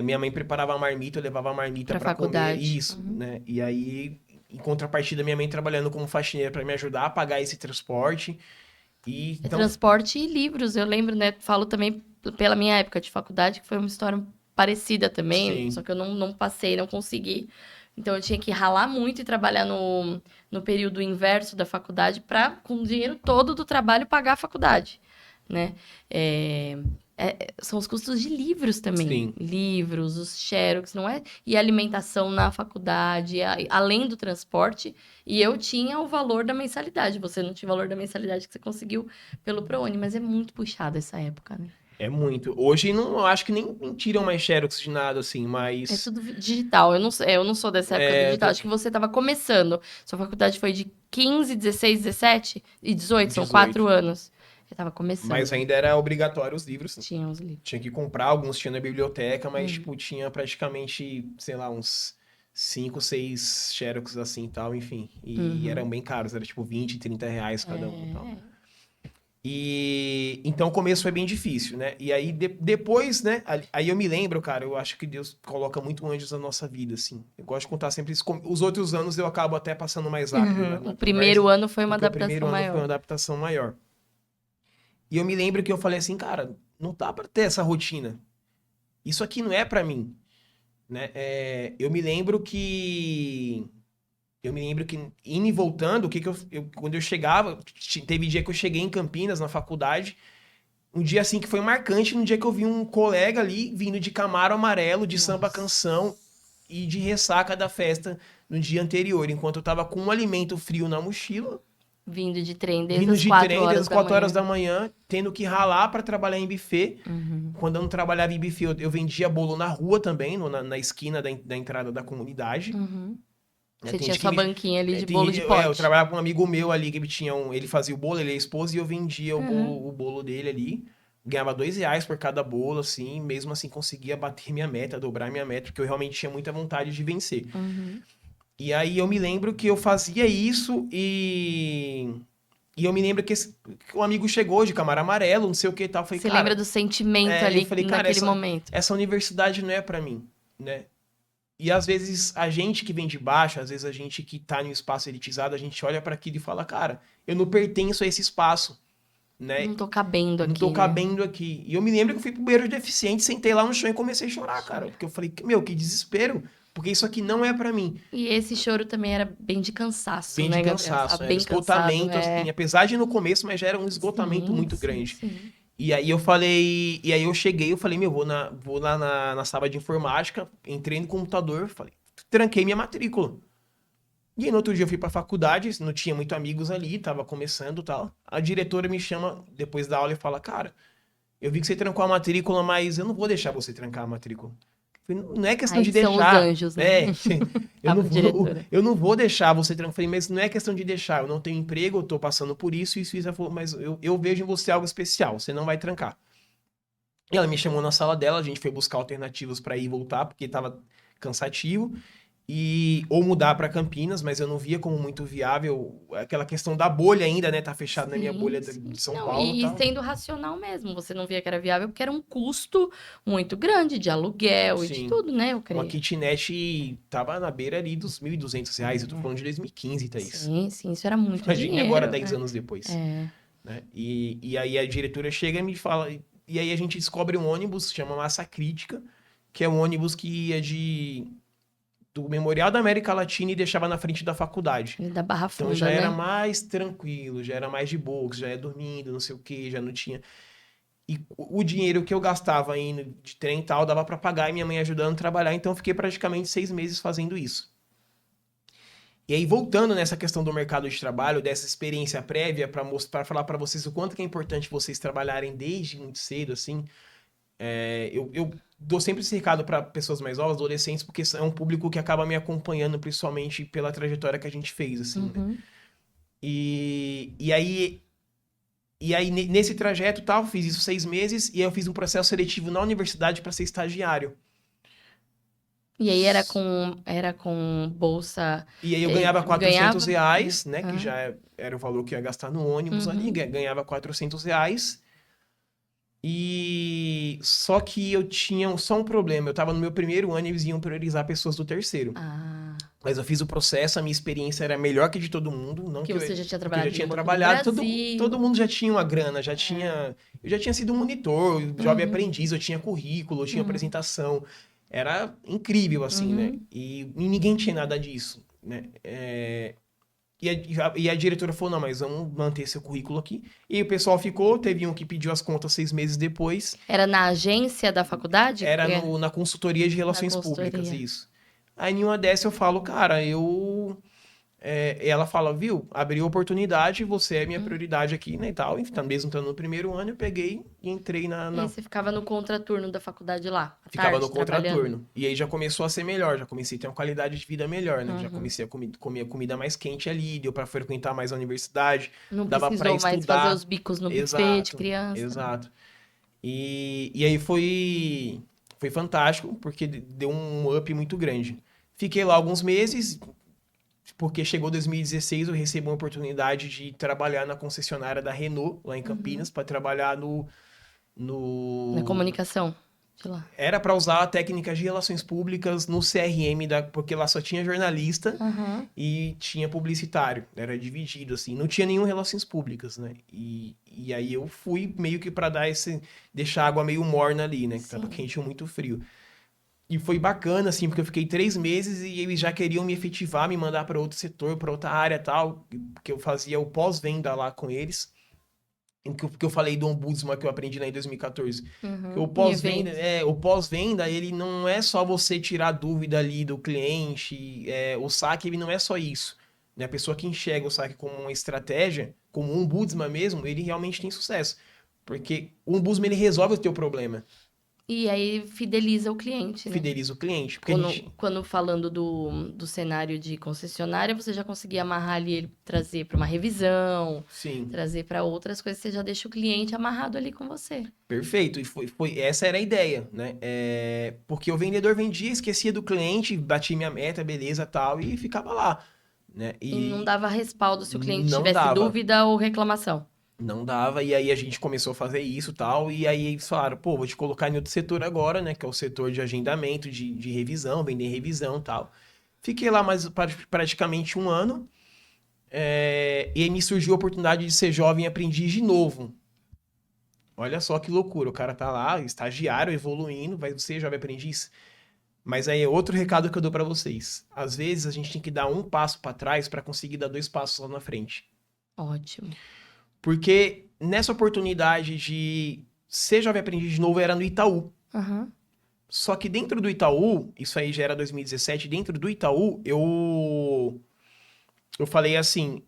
Speaker 1: Minha mãe preparava a marmita, eu levava a marmita
Speaker 2: Pra
Speaker 1: para comer.
Speaker 2: faculdade.
Speaker 1: Isso, né? E aí, em contrapartida, minha mãe trabalhando como faxineira para me ajudar a pagar esse transporte. E, então,
Speaker 2: Transporte e livros, eu lembro, né? Falo também pela minha época de faculdade, que foi uma história parecida também,
Speaker 1: Sim.
Speaker 2: só que eu não passei, não consegui. Então eu tinha que ralar muito e trabalhar no período inverso da faculdade para, com o dinheiro todo do trabalho, pagar a faculdade, né? São os custos de livros também.
Speaker 1: Sim.
Speaker 2: Livros, os xerox, não é? E alimentação na faculdade, além do transporte. E eu tinha o valor da mensalidade. Você não tinha o valor da mensalidade que você conseguiu pelo ProUni, mas é muito puxado essa época, né?
Speaker 1: é muito. Hoje, não, eu acho que nem tiram mais xerox de nada, assim, mas...
Speaker 2: É tudo digital. Eu não sou dessa época do digital. Acho que você estava começando. Sua faculdade foi de 15, 16, 17 e 18. São 4 anos. Eu tava começando.
Speaker 1: Mas ainda era obrigatório os livros.
Speaker 2: Tinha os livros.
Speaker 1: Tinha que comprar, alguns tinha na biblioteca, mas, tipo, tinha praticamente, sei lá, uns 5, 6 xerox assim e tal, enfim. E eram bem caros, era tipo 20, 30 reais cada um e tal. E então o começo foi bem difícil, né? E aí depois, né? Aí eu me lembro, cara, eu acho que Deus coloca muito anjos na nossa vida, assim. Eu gosto de contar sempre isso. Os outros anos eu acabo até passando mais rápido. Né,
Speaker 2: O primeiro ano foi uma adaptação
Speaker 1: maior. O primeiro ano foi uma
Speaker 2: maior.
Speaker 1: adaptação maior. E eu me lembro que eu falei assim, cara, não dá pra ter essa rotina. Isso aqui não é pra mim, né? Eu me lembro que indo e voltando, quando eu chegava, teve dia que eu cheguei em Campinas, na faculdade, um dia assim que foi marcante, no dia que eu vi um colega ali vindo de Camaro amarelo, de samba canção e de ressaca da festa no dia anterior, enquanto eu tava com um alimento frio na mochila.
Speaker 2: Vindo de trem desde as 4
Speaker 1: horas da manhã, tendo que ralar para trabalhar em buffet. Quando eu não trabalhava em buffet, eu vendia bolo na rua também, na esquina da entrada da comunidade.
Speaker 2: Você tinha sua banquinha ali de bolo de pote.
Speaker 1: Eu trabalhava com um amigo meu ali, que ele fazia o bolo, ele é esposo, e eu vendia o bolo dele ali. Ganhava R$2 por cada bolo, assim, mesmo assim conseguia bater minha meta, dobrar minha meta, porque eu realmente tinha muita vontade de vencer. E aí eu me lembro que eu fazia isso e eu me lembro que um amigo chegou de Camaro amarelo, não sei o que e tal. Falei,
Speaker 2: Você lembra do sentimento ali,
Speaker 1: eu falei, cara,
Speaker 2: naquele momento.
Speaker 1: Essa universidade não é pra mim, né? E às vezes a gente que vem de baixo, às vezes a gente que tá no espaço elitizado, a gente olha pra aquilo e fala, cara, eu não pertenço a esse espaço, né?
Speaker 2: Não tô cabendo aqui.
Speaker 1: Não tô cabendo aqui. E eu me lembro que eu fui pro banheiro de deficiente, sentei lá no chão e comecei a chorar, cara. Porque eu falei, meu, que desespero. Porque isso aqui não é pra mim.
Speaker 2: E esse choro também era bem de cansaço,
Speaker 1: bem
Speaker 2: né,
Speaker 1: de cansaço,
Speaker 2: bem
Speaker 1: esgotamento,
Speaker 2: cansado,
Speaker 1: assim, apesar de no começo, mas já era um esgotamento muito grande.
Speaker 2: Sim.
Speaker 1: E aí eu cheguei, eu falei, meu, vou lá na sala de informática, entrei no computador, tranquei minha matrícula. E aí no outro dia eu fui pra faculdade, não tinha muito amigos ali, tava começando e tal. A diretora me chama depois da aula e fala, cara, eu vi que você trancou a matrícula, mas eu não vou deixar você trancar a matrícula. Não é questão de deixar.
Speaker 2: São os anjos, né?
Speaker 1: Eu não vou deixar você trancar. Falei, mas não é questão de deixar. Eu não tenho emprego, eu tô passando por isso. Ela falou, mas eu vejo em você algo especial. Você não vai trancar. E ela me chamou na sala dela, a gente foi buscar alternativas para ir e voltar, porque estava cansativo. Ou mudar para Campinas, mas eu não via como muito viável aquela questão da bolha ainda, né? Tá fechado na minha bolha
Speaker 2: Sim.
Speaker 1: de São
Speaker 2: Não,
Speaker 1: Paulo e
Speaker 2: e
Speaker 1: tal.
Speaker 2: sendo racional mesmo, você não via que era viável porque era um custo muito grande de aluguel e de
Speaker 1: Sim.
Speaker 2: tudo, né? Eu
Speaker 1: Uma
Speaker 2: creio.
Speaker 1: kitnet tava na beira ali dos R$ 1.200. Eu tô falando de 2015, Thaís.
Speaker 2: Sim, isso era muito
Speaker 1: Imagine agora,
Speaker 2: dinheiro.
Speaker 1: 10 anos depois,
Speaker 2: É.
Speaker 1: né? E aí a diretora chega e me fala... E aí a gente descobre um ônibus, chama Massa Crítica, que é um ônibus que ia do Memorial da América Latina e deixava na frente da faculdade.
Speaker 2: E da Barra
Speaker 1: Então já
Speaker 2: Funda,
Speaker 1: era
Speaker 2: né?
Speaker 1: mais tranquilo, já era mais de boa, já ia dormindo, não sei o que, já não tinha. E o dinheiro que eu gastava indo de trem e tal, dava pra pagar e minha mãe ajudando a trabalhar, então eu fiquei praticamente 6 meses fazendo isso. E aí, voltando nessa questão do mercado de trabalho, dessa experiência prévia, para falar para vocês o quanto que é importante vocês trabalharem desde muito cedo, assim, eu dou sempre esse recado para pessoas mais novas, adolescentes, porque é um público que acaba me acompanhando, principalmente pela trajetória que a gente fez, assim, né?
Speaker 2: Uhum.
Speaker 1: E, e aí, nesse trajeto, tal, fiz isso 6 meses e aí eu fiz um processo seletivo na universidade para ser estagiário.
Speaker 2: E aí era com bolsa.
Speaker 1: E aí eu ganhava R$ 400,
Speaker 2: Ganhava.
Speaker 1: né? Que
Speaker 2: Ah,
Speaker 1: já era o valor que eu ia gastar no ônibus ali.
Speaker 2: uhum.
Speaker 1: Ganhava R$ 400. E só que eu tinha só um problema. Eu tava no meu primeiro ano e eles iam priorizar pessoas do terceiro.
Speaker 2: Ah,
Speaker 1: Mas eu fiz o processo, a minha experiência era melhor que de todo mundo. Não
Speaker 2: que
Speaker 1: que eu,
Speaker 2: você já tinha
Speaker 1: porque eu já
Speaker 2: trabalhado em
Speaker 1: tinha
Speaker 2: Banco do
Speaker 1: trabalhado, todo
Speaker 2: Brasil.
Speaker 1: mundo já tinha uma grana,
Speaker 2: É.
Speaker 1: eu já tinha sido monitor, jovem
Speaker 2: Uhum,
Speaker 1: aprendiz, eu tinha currículo, eu tinha
Speaker 2: uhum,
Speaker 1: apresentação. Era incrível, assim, né?
Speaker 2: uhum.
Speaker 1: E ninguém tinha nada disso, né? E a diretora falou, não, mas vamos manter seu currículo aqui. E o pessoal ficou, teve um que pediu as contas 6 meses depois.
Speaker 2: Era na agência da faculdade?
Speaker 1: Era
Speaker 2: É,
Speaker 1: na consultoria de
Speaker 2: na
Speaker 1: relações públicas,
Speaker 2: consultoria.
Speaker 1: isso. Aí, em uma dessa, eu falo, cara, ela fala, viu, abriu oportunidade, você é minha
Speaker 2: Hum.
Speaker 1: prioridade aqui, né, e tal. Enfim, mesmo estando no primeiro ano, eu peguei e entrei
Speaker 2: E aí você ficava no contraturno da faculdade lá, à
Speaker 1: ficava no
Speaker 2: tarde, trabalhando?
Speaker 1: contraturno. E aí já começou a ser melhor, já comecei a ter uma qualidade de vida melhor, né? Já
Speaker 2: Uhum.
Speaker 1: comecei a comer comida mais quente ali, deu pra frequentar mais a universidade,
Speaker 2: Não
Speaker 1: dava pra
Speaker 2: precisou mais fazer os
Speaker 1: estudar.
Speaker 2: bicos no buffet de
Speaker 1: Exato,
Speaker 2: criança.
Speaker 1: exato. E aí foi fantástico, porque deu um up muito grande. Fiquei lá alguns meses, porque chegou 2016, eu recebi uma oportunidade de trabalhar na concessionária da Renault, lá em
Speaker 2: Uhum.
Speaker 1: Campinas, para trabalhar
Speaker 2: Na
Speaker 1: no...
Speaker 2: comunicação, de lá.
Speaker 1: Era para usar técnicas de relações públicas no CRM, porque lá só tinha jornalista
Speaker 2: Uhum.
Speaker 1: e tinha publicitário. Era dividido, assim. Não tinha nenhum relações públicas, né? E aí eu fui meio que para deixar a água meio morna ali, né? Que tava
Speaker 2: Sim.
Speaker 1: quente ou muito frio. E foi bacana, assim, porque eu fiquei 3 meses e eles já queriam me efetivar, me mandar para outro setor, para outra área tal, porque eu fazia o pós-venda lá com eles. Que eu falei do ombudsman que eu aprendi lá em 2014. Que
Speaker 2: Uhum. Em eventos.
Speaker 1: o pós-venda, ele não é só você tirar a dúvida ali do cliente, o saque, ele não é só isso. Né? A pessoa que enxerga o saque como uma estratégia, como um ombudsman mesmo, ele realmente tem sucesso. Porque o ombudsman, ele resolve o teu problema,
Speaker 2: E aí fideliza o cliente, né?
Speaker 1: fideliza o cliente. Porque a
Speaker 2: Quando,
Speaker 1: gente...
Speaker 2: quando falando do cenário de concessionária, você já conseguia amarrar ali, ele trazer para uma revisão,
Speaker 1: Sim,
Speaker 2: trazer para outras coisas, você já deixa o cliente amarrado ali com você.
Speaker 1: perfeito. E essa era a ideia, né? Porque o vendedor vendia, esquecia do cliente, batia minha meta, beleza, tal, e ficava lá, né?
Speaker 2: E não
Speaker 1: E
Speaker 2: dava respaldo se o cliente
Speaker 1: não
Speaker 2: tivesse
Speaker 1: dava.
Speaker 2: dúvida ou reclamação.
Speaker 1: Não dava, e aí a gente começou a fazer isso e tal, e aí eles falaram, pô, vou te colocar em outro setor agora, né, que é o setor de agendamento, de revisão, vender revisão e tal. Fiquei lá mais praticamente um ano, e aí me surgiu a oportunidade de ser jovem aprendiz de novo. Olha só que loucura, o cara tá lá, estagiário, evoluindo, vai ser jovem aprendiz. Mas aí é outro recado que eu dou pra vocês. Às vezes a gente tem que dar um passo pra trás pra conseguir dar 2 passos lá na frente.
Speaker 2: Ótimo.
Speaker 1: Porque nessa oportunidade de ser jovem aprendiz de novo era no Itaú.
Speaker 2: Aham.
Speaker 1: Só que dentro do Itaú, isso aí já era 2017, dentro do Itaú, eu falei assim,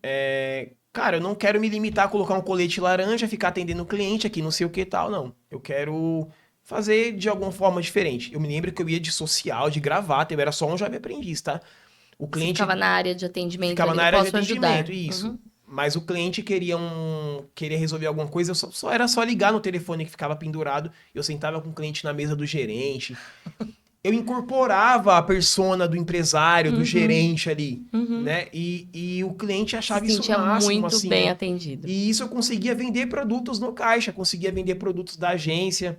Speaker 1: cara, eu não quero me limitar a colocar um colete laranja, ficar atendendo o cliente aqui, não sei o que e tal, não. Eu quero fazer de alguma forma diferente. Eu me lembro que eu ia de social, de gravata, eu era só um jovem aprendiz, tá? O
Speaker 2: Você
Speaker 1: cliente
Speaker 2: ficava na área de atendimento
Speaker 1: ficava
Speaker 2: ali,
Speaker 1: na
Speaker 2: eu
Speaker 1: área de
Speaker 2: posso
Speaker 1: atendimento,
Speaker 2: ajudar.
Speaker 1: isso.
Speaker 2: Uhum.
Speaker 1: Mas o cliente queria resolver alguma coisa, era só ligar no telefone que ficava pendurado. Eu sentava com o cliente na mesa do gerente. Eu incorporava a persona do empresário, do gerente ali, né? E o cliente achava
Speaker 2: Se
Speaker 1: isso o
Speaker 2: sentia
Speaker 1: máximo,
Speaker 2: muito
Speaker 1: assim,
Speaker 2: bem
Speaker 1: né?
Speaker 2: atendido.
Speaker 1: E isso eu conseguia vender produtos no caixa, conseguia vender produtos da agência,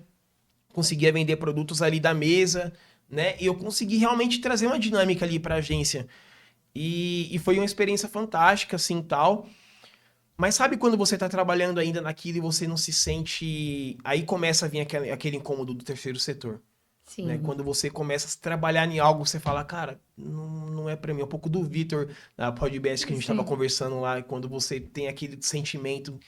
Speaker 1: conseguia vender produtos ali da mesa, né? E eu consegui realmente trazer uma dinâmica ali para a agência. E foi uma experiência fantástica, assim, tal. Mas sabe quando você tá trabalhando ainda naquilo e você não se sente... Aí começa a vir aquele incômodo do terceiro setor, né?
Speaker 2: Sim.
Speaker 1: Quando você começa a trabalhar em algo, você fala, cara, não é pra mim. É um pouco do Vitor, na podcast que a gente tava conversando lá, quando você tem aquele sentimento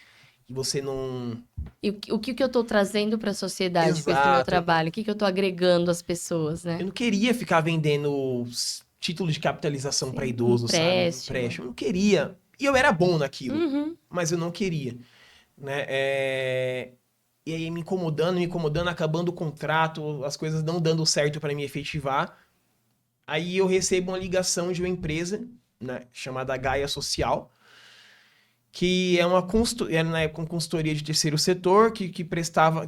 Speaker 1: que você não...
Speaker 2: E o que eu tô trazendo para a sociedade com esse meu
Speaker 1: Exato.
Speaker 2: trabalho? O que eu tô agregando às pessoas, né?
Speaker 1: Eu não queria ficar vendendo título de capitalização para idoso, sabe? Empréstimo. Eu não queria. E eu era bom naquilo, mas eu não queria, né? E aí me incomodando, acabando o contrato, as coisas não dando certo para me efetivar. Aí eu recebo uma ligação de uma empresa, né, chamada Gaia Social, que é era na época uma consultoria de terceiro setor que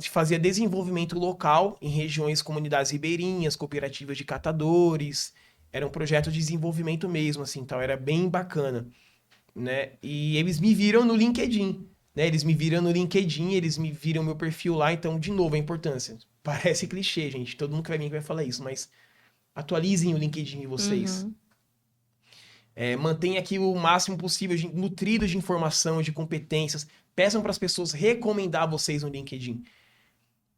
Speaker 1: fazia desenvolvimento local em regiões, comunidades ribeirinhas, cooperativas de catadores. Era um projeto de desenvolvimento mesmo, assim, então era bem bacana, né? E eles me viram no LinkedIn, né? Eles me viram no LinkedIn, eles me viram meu perfil lá, então, de novo, a importância. Parece clichê, gente, todo mundo que vai vir vai falar isso, mas atualizem o LinkedIn de vocês. Mantenha aqui o máximo possível nutrido de informação, de competências. Peçam para as pessoas recomendar vocês no LinkedIn.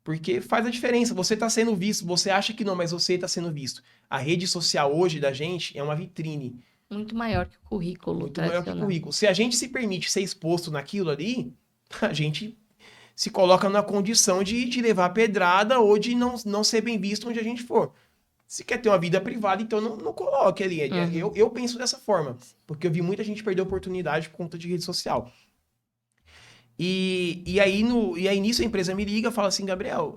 Speaker 1: Porque faz a diferença. Você está sendo visto. Você acha que não, mas você está sendo visto. A rede social hoje da gente é uma vitrine.
Speaker 2: Muito maior que o currículo
Speaker 1: Muito maior que o
Speaker 2: tradicional.
Speaker 1: currículo. Se a gente se permite ser exposto naquilo ali, a gente se coloca na condição de levar pedrada ou de não ser bem visto onde a gente for. Se quer ter uma vida privada, então não coloque ali. Eu penso dessa forma. Porque eu vi muita gente perder oportunidade por conta de rede social. E aí nisso a empresa me liga e fala assim, Gabriel,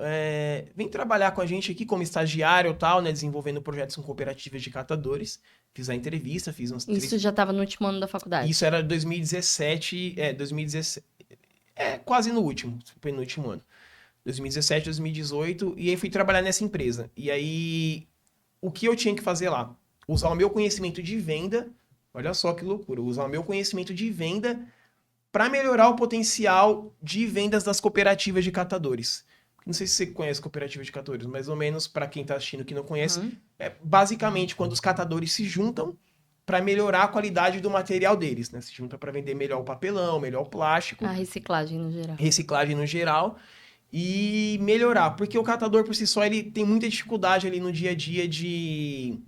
Speaker 1: vem trabalhar com a gente aqui como estagiário e tal, né? Desenvolvendo projetos com cooperativas de catadores. Fiz a entrevista, fiz uns...
Speaker 2: Isso já estava no último ano da faculdade.
Speaker 1: Isso era 2017, 2017... quase no último, penúltimo ano. 2017, 2018, e aí fui trabalhar nessa empresa. E aí... O que eu tinha que fazer lá? Usar o meu conhecimento de venda, olha só que loucura, usar o meu conhecimento de venda para melhorar o potencial de vendas das cooperativas de catadores. Não sei se você conhece cooperativa de catadores, mais ou menos para quem está assistindo que não conhece, é basicamente quando os catadores se juntam para melhorar a qualidade do material deles, né? Se juntam para vender melhor o papelão, melhor o plástico.
Speaker 2: A reciclagem no geral.
Speaker 1: Reciclagem no geral. E melhorar, porque o catador por si só ele tem muita dificuldade ali no dia a dia de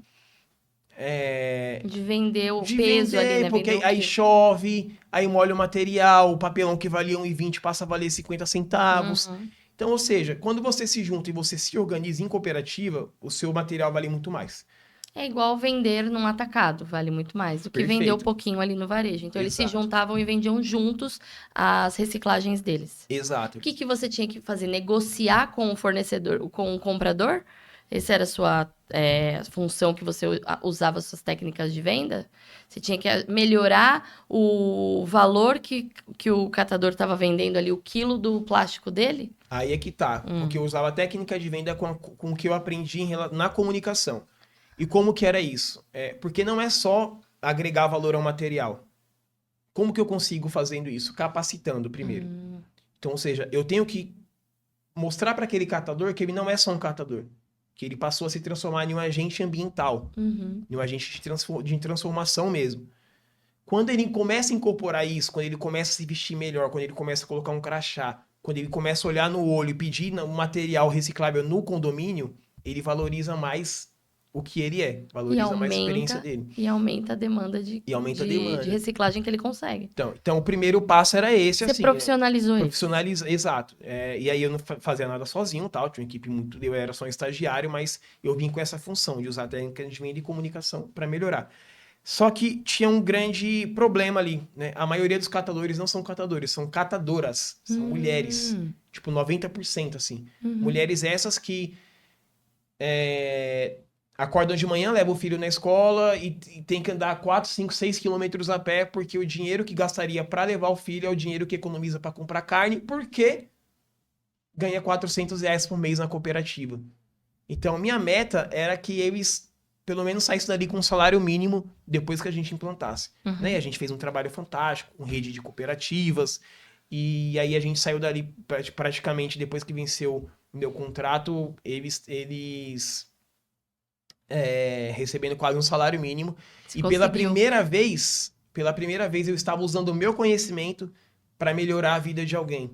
Speaker 2: vender o peso ali, né?
Speaker 1: Porque aí chove, aí molha o material, o papelão que valia R$1,20 passa a valer 50 centavos. Então, ou seja, quando você se junta e você se organiza em cooperativa, o seu material vale muito mais.
Speaker 2: É igual vender num atacado, vale muito mais do que vender um pouquinho ali no varejo. Então, eles se juntavam e vendiam juntos as reciclagens deles.
Speaker 1: Exato.
Speaker 2: O que você tinha que fazer? Negociar com o fornecedor, com o comprador? Essa era a sua função que você usava suas técnicas de venda? Você tinha que melhorar o valor que o catador estava vendendo ali, o quilo do plástico dele?
Speaker 1: Aí é que tá. Porque eu usava a técnica de venda com o que eu aprendi na comunicação. E como que era isso? Porque não é só agregar valor ao material. Como que eu consigo fazendo isso? Capacitando primeiro. Então, ou seja, eu tenho que mostrar para aquele catador que ele não é só um catador. Que ele passou a se transformar em um agente ambiental. Em um agente de transformação mesmo. Quando ele começa a incorporar isso, quando ele começa a se vestir melhor, quando ele começa a colocar um crachá, quando ele começa a olhar no olho e pedir um material reciclável no condomínio, ele valoriza mais o que ele é, valoriza mais a experiência dele.
Speaker 2: E aumenta a demanda de reciclagem que ele consegue.
Speaker 1: Então o primeiro passo era esse,
Speaker 2: Você profissionalizou isso.
Speaker 1: Profissionaliza, exato. E aí eu não fazia nada sozinho, tal, tinha uma equipe muito... Eu era só um estagiário, mas eu vim com essa função de usar técnicas de venda e comunicação para melhorar. Só que tinha um grande problema ali, né? A maioria dos catadores não são catadores, são catadoras, são mulheres. Tipo, 90%, assim. Mulheres essas que... acordam de manhã, levam o filho na escola e tem que andar 4, 5, 6 quilômetros a pé, porque o dinheiro que gastaria para levar o filho é o dinheiro que economiza para comprar carne, porque ganha R$ 400 por mês na cooperativa. Então, minha meta era que eles, pelo menos, saíssem dali com um salário mínimo depois que a gente implantasse. Né? E a gente fez um trabalho fantástico, com rede de cooperativas, e aí a gente saiu dali praticamente depois que venceu o meu contrato, eles recebendo quase um salário mínimo.
Speaker 2: Você
Speaker 1: E
Speaker 2: conseguiu.
Speaker 1: pela primeira vez eu estava usando o meu conhecimento para melhorar a vida de alguém.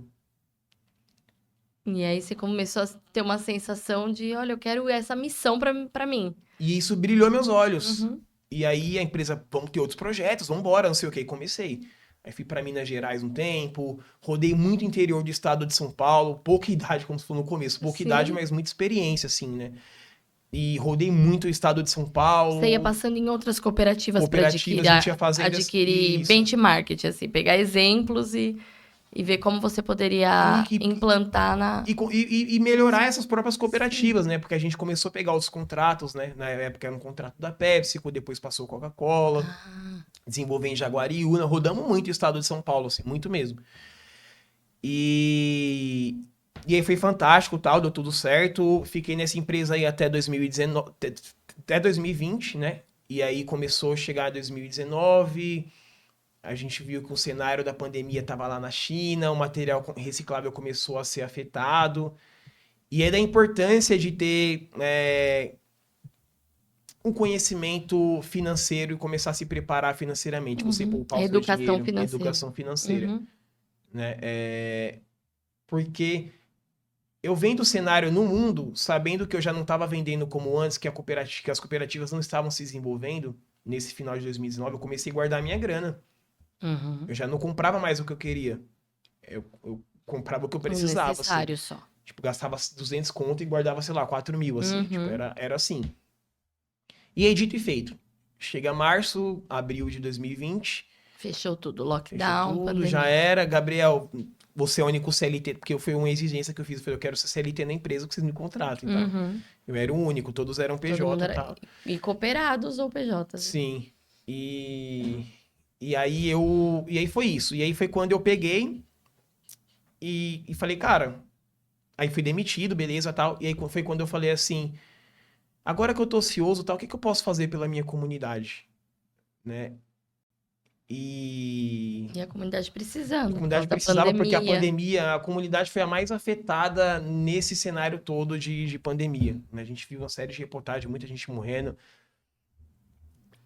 Speaker 2: E aí você começou a ter uma sensação de, olha, eu quero essa missão pra mim.
Speaker 1: E isso brilhou meus olhos.
Speaker 2: Uhum.
Speaker 1: E aí a empresa, vamos ter outros projetos, vamos embora, não sei o que, comecei. Aí fui para Minas Gerais um tempo, rodei muito interior do estado de São Paulo, pouca idade, como você falou no começo, pouca
Speaker 2: Sim.
Speaker 1: idade, mas muita experiência, assim, né? E rodei muito o estado de São Paulo.
Speaker 2: Você ia passando em outras cooperativas para
Speaker 1: a gente ia fazendo
Speaker 2: adquirir
Speaker 1: isso.
Speaker 2: benchmark, assim, pegar exemplos e ver como você poderia implantar na...
Speaker 1: E melhorar essas próprias cooperativas, né? Porque a gente começou a pegar os contratos, né? Na época era um contrato da PepsiCo, depois passou Coca-Cola, desenvolver em Jaguariúna, rodamos muito o estado de São Paulo, assim, muito mesmo. E aí foi fantástico, tal, deu tudo certo. Fiquei nessa empresa aí até 2019, até 2020, né? E aí começou a chegar 2019, a gente viu que o cenário da pandemia estava lá na China, o material reciclável começou a ser afetado. E aí da importância de ter um conhecimento financeiro e começar a se preparar financeiramente, você poupar o seu dinheiro, educação financeira. Né? Porque eu vendo o cenário no mundo, sabendo que eu já não estava vendendo como antes, que as cooperativas não estavam se desenvolvendo, nesse final de 2019, eu comecei a guardar a minha grana. Eu já não comprava mais o que eu queria. Eu comprava o que eu precisava.
Speaker 2: O necessário
Speaker 1: assim.
Speaker 2: só.
Speaker 1: Tipo, gastava 200 conto e guardava, sei lá, 4 mil, assim. Tipo, era assim. E aí, dito e feito. Chega março, abril de 2020.
Speaker 2: Fechou tudo, lockdown, pandemia.
Speaker 1: Já era. Gabriel, você é o único CLT, porque foi uma exigência que eu fiz. Eu falei, eu quero ser CLT na empresa que vocês me contratem, tá? Eu era o único, todos eram PJ e tal.
Speaker 2: E cooperados ou PJ.
Speaker 1: Sim. E aí foi isso. E aí foi quando eu peguei e falei, cara... Aí fui demitido, beleza, tal. E aí foi quando eu falei assim... Agora que eu tô ocioso, tal, o que eu posso fazer pela minha comunidade? Né?
Speaker 2: E a comunidade precisando.
Speaker 1: A comunidade precisava porque a comunidade foi a mais afetada nesse cenário todo de pandemia. Né? A gente viu uma série de reportagens, muita gente morrendo.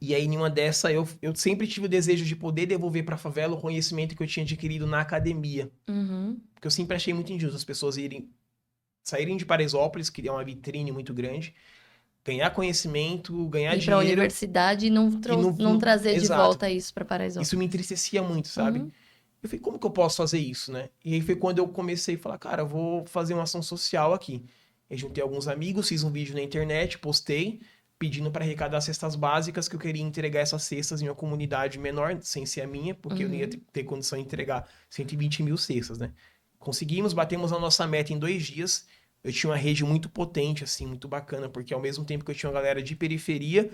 Speaker 1: E aí, em uma dessa, eu sempre tive o desejo de poder devolver para a favela o conhecimento que eu tinha adquirido na academia. Porque eu sempre achei muito injusto as pessoas saírem de Paraisópolis, que é uma vitrine muito grande, ganhar conhecimento, ganhar dinheiro... Ir para a
Speaker 2: universidade e não trazer de volta isso para Paraisópolis.
Speaker 1: Isso me entristecia muito, sabe? Eu falei, como que eu posso fazer isso, né? E aí foi quando eu comecei a falar, cara, eu vou fazer uma ação social aqui. Eu juntei alguns amigos, fiz um vídeo na internet, postei, pedindo para arrecadar cestas básicas, que eu queria entregar essas cestas em uma comunidade menor, sem ser a minha, porque eu não ia ter condição de entregar 120 mil cestas, né? Conseguimos, batemos a nossa meta em 2 dias. Eu tinha uma rede muito potente, assim, muito bacana, porque ao mesmo tempo que eu tinha uma galera de periferia,